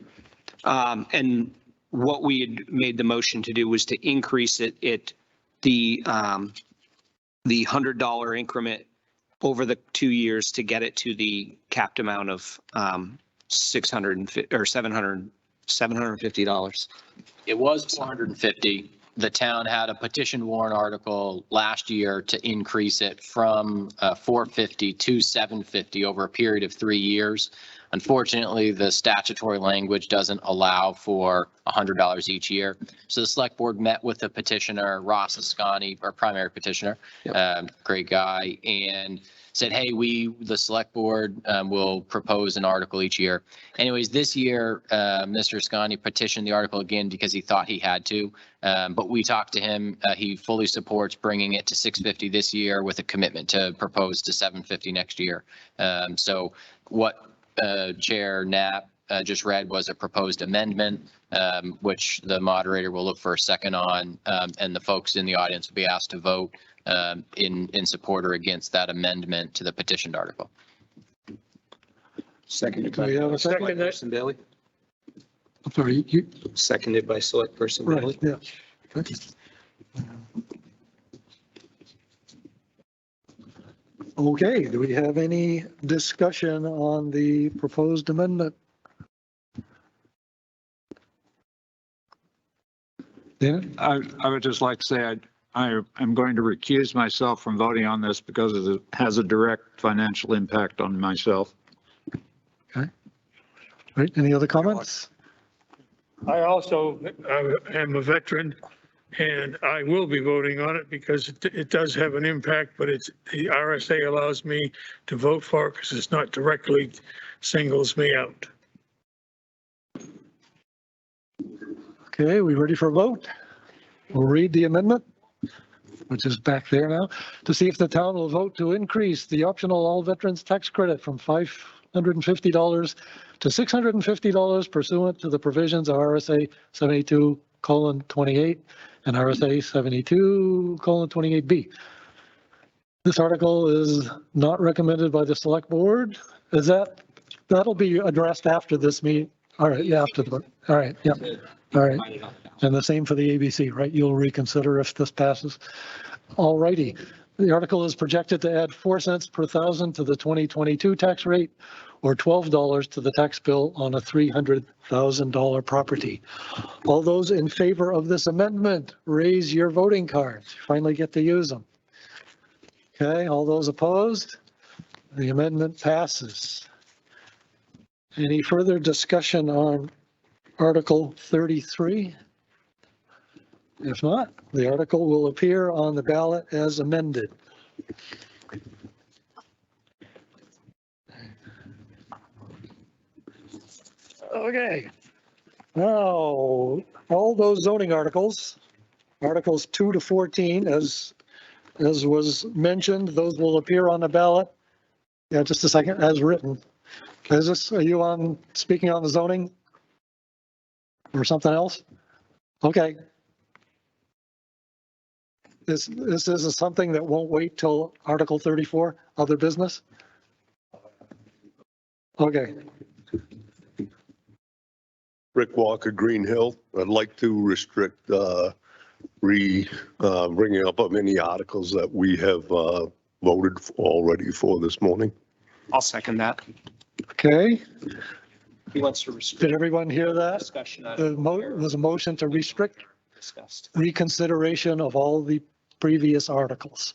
And what we had made the motion to do was to increase it the $100 increment over the 2 years to get it to the capped amount of $750. It was 450. The town had a petition warrant article last year to increase it from 450 to 750 over a period of 3 years. Unfortunately, the statutory language doesn't allow for $100 each year. So the Select Board met with the petitioner, Ross Ascani, our primary petitioner, great guy, and said, hey, the Select Board will propose an article each year. Anyways, this year, Mr. Ascani petitioned the article again because he thought he had to, but we talked to him. He fully supports bringing it to 650 this year with a commitment to propose to 750 next year. So what Chair Knapp just read was a proposed amendment, which the moderator will look for a second on, and the folks in the audience will be asked to vote in support or against that amendment to the petitioned article. Seconded Do we have a second? Person Bailey. I'm sorry, you. Seconded by Select Person Bailey. Right, yeah. Okay. Okay, do we have any discussion on the proposed amendment? Dan? I would just like to say I'm going to recuse myself from voting on this because it has a direct financial impact on myself. Okay. Right, any other comments? I also am a veteran, and I will be voting on it because it does have an impact, but the RSA allows me to vote for it because it's not directly singles me out. Okay, we ready for a vote? We'll read the amendment, which is back there now, to see if the town will vote to increase the optional all veterans tax credit from $550 to $650 pursuant to the provisions of RSA 72:28 and RSA 72:28B. This article is not recommended by the Select Board. That'll be addressed after this meeting? All right, yeah, after the vote. All right, yeah. All right. And the same for the ABC, right? You'll reconsider if this passes. All righty. The article is projected to add 4 cents per thousand to the 2022 tax rate, or $12 to the tax bill on a $300,000 property. All those in favor of this amendment, raise your voting cards. Finally get to use them. Okay, all those opposed? The amendment passes. Any further discussion on Article 33? If not, the article will appear on the ballot as amended. Okay. Now, all those zoning articles, Articles 2 to 14, as was mentioned, those will appear on the ballot. Yeah, just a second, as written. Are you speaking on the zoning? Or something else? Okay. This is something that won't wait till Article 34, other business? Okay. Rick Walker, Green Hill. I'd like to restrict bringing up of any articles that we have voted already for this morning. I'll second that. Okay. He wants to restrict. Did everyone hear that? Discussion. There was a motion to restrict Discussed. reconsideration of all the previous articles.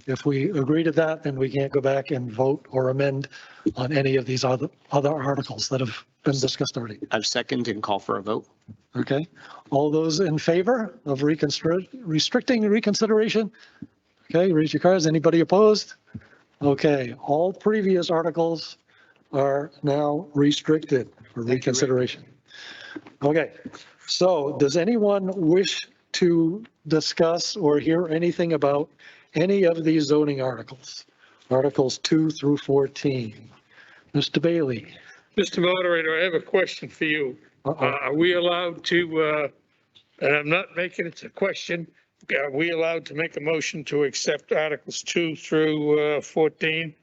If we agree to that, then we can't go back and vote or amend on any of these other articles that have been discussed already. I've seconded and call for a vote. Okay. All those in favor of restricting reconsideration? Okay, raise your cards. Anybody opposed? Okay, all previous articles are now restricted for reconsideration. Okay, so does anyone wish to discuss or hear anything about any of these zoning articles? Articles 2 through 14. Mr. Bailey. Mr. Moderator, I have a question for you. Are we allowed to, and I'm not making it a question, are we allowed to make a motion to accept Articles 2 through 14?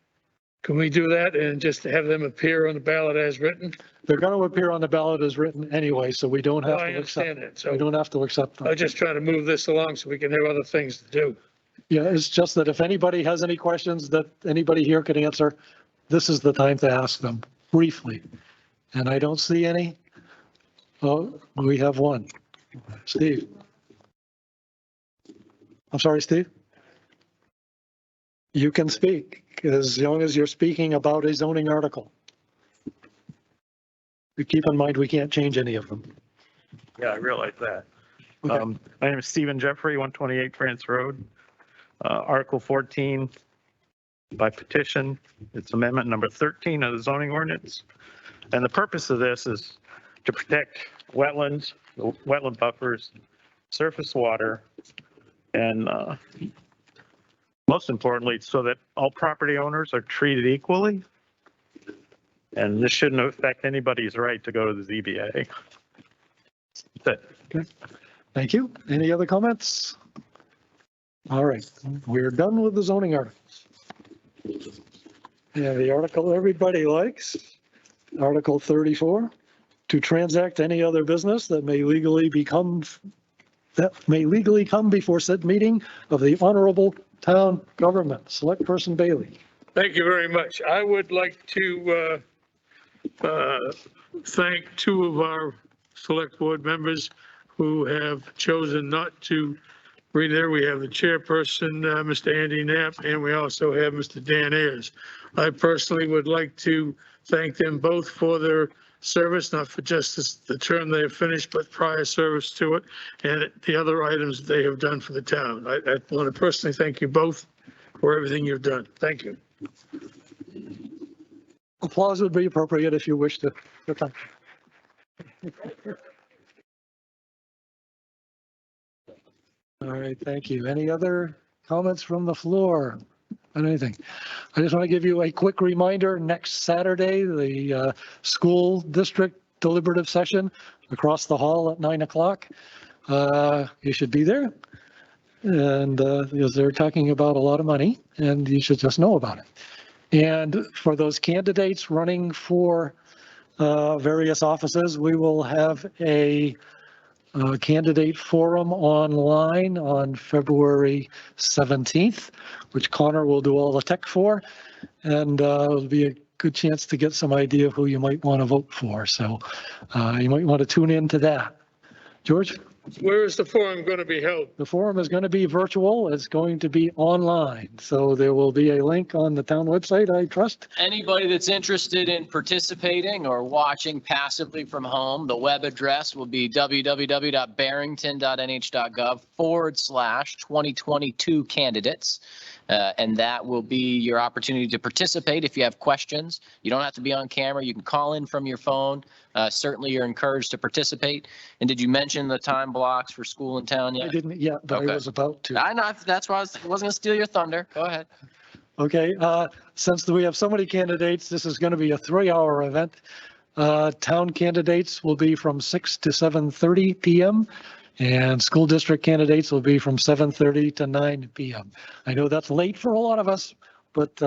Can we do that and just have them appear on the ballot as written? They're going to appear on the ballot as written anyway, so we don't have I to accept. understand that. So We don't have to accept them. I'm just trying to move this along so we can have other things to do. Yeah, it's just that if anybody has any questions that anybody here could answer, this is the time to ask them briefly. And I don't see any. Oh, we have one. Steve. I'm sorry, Steve. You can speak as long as you're speaking about a zoning article. Keep in mind, we can't change any of them. Yeah, I realize that. Okay. My name is Stephen Jeffrey, 128 France Road. Article 14 by petition. It's amendment number 13 of the zoning ordinance. And the purpose of this is to protect wetlands, wetland buffers, surface water, and most importantly, so that all property owners are treated equally. And this shouldn't affect anybody's right to go to the ZBA. That's it. Okay. Thank you. Any other comments? All right, we're done with the zoning articles. Yeah, the article everybody likes, Article 34, to transact any other business that may legally come before said meeting of the honorable town government. Select person Bailey. Thank you very much. I would like to thank two of our select board members who have chosen not to read there. We have the chairperson, Mr. Andy Knapp, and we also have Mr. Dan Ayers. I personally would like to thank them both for their service, not for just the term they have finished, but prior service to it and the other items they have done for the town. I want to personally thank you both for everything you've done. Thank you. Applause would be appropriate if you wish to. All right, thank you. Any other comments from the floor on anything? I just want to give you a quick reminder, next Saturday, the school district deliberative session across the hall at 9 o'clock. You should be there. And because they're talking about a lot of money and you should just know about it. And for those candidates running for various offices, we will have a candidate forum online on February 17th, which Connor will do all the tech for. And it'll be a good chance to get some idea of who you might want to vote for. So you might want to tune into that. George? Where is the forum going to be held? The forum is going to be virtual. It's going to be online. So there will be a link on the town website, I trust. Anybody that's interested in participating or watching passively from home, the web address will be www.barrington.nh.gov/2022 candidates. And that will be your opportunity to participate if you have questions. You don't have to be on camera. You can call in from your phone. Certainly, you're encouraged to participate. And did you mention the time blocks for school in town yet? I didn't yet, but I was about to. I know, that's why I wasn't going to steal your thunder. Go ahead. Okay, since we have so many candidates, this is going to be a 3-hour event. Town candidates will be from 6 to 7:30 p.m. and school district candidates will be from 7:30 to 9 p.m. I know that's late for a lot of us, but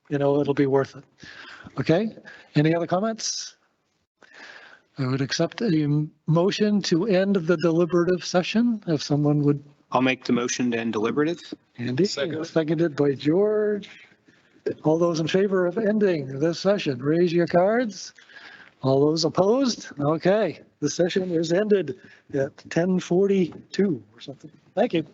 it'll be worth it. Okay, any other comments? I would accept a motion to end the deliberative session if someone would. I'll make the motion to end deliberative. Andy, seconded by George. All those in favor of ending this session, raise your cards. All those opposed? Okay, the session is ended at 10:42 or something. Thank you.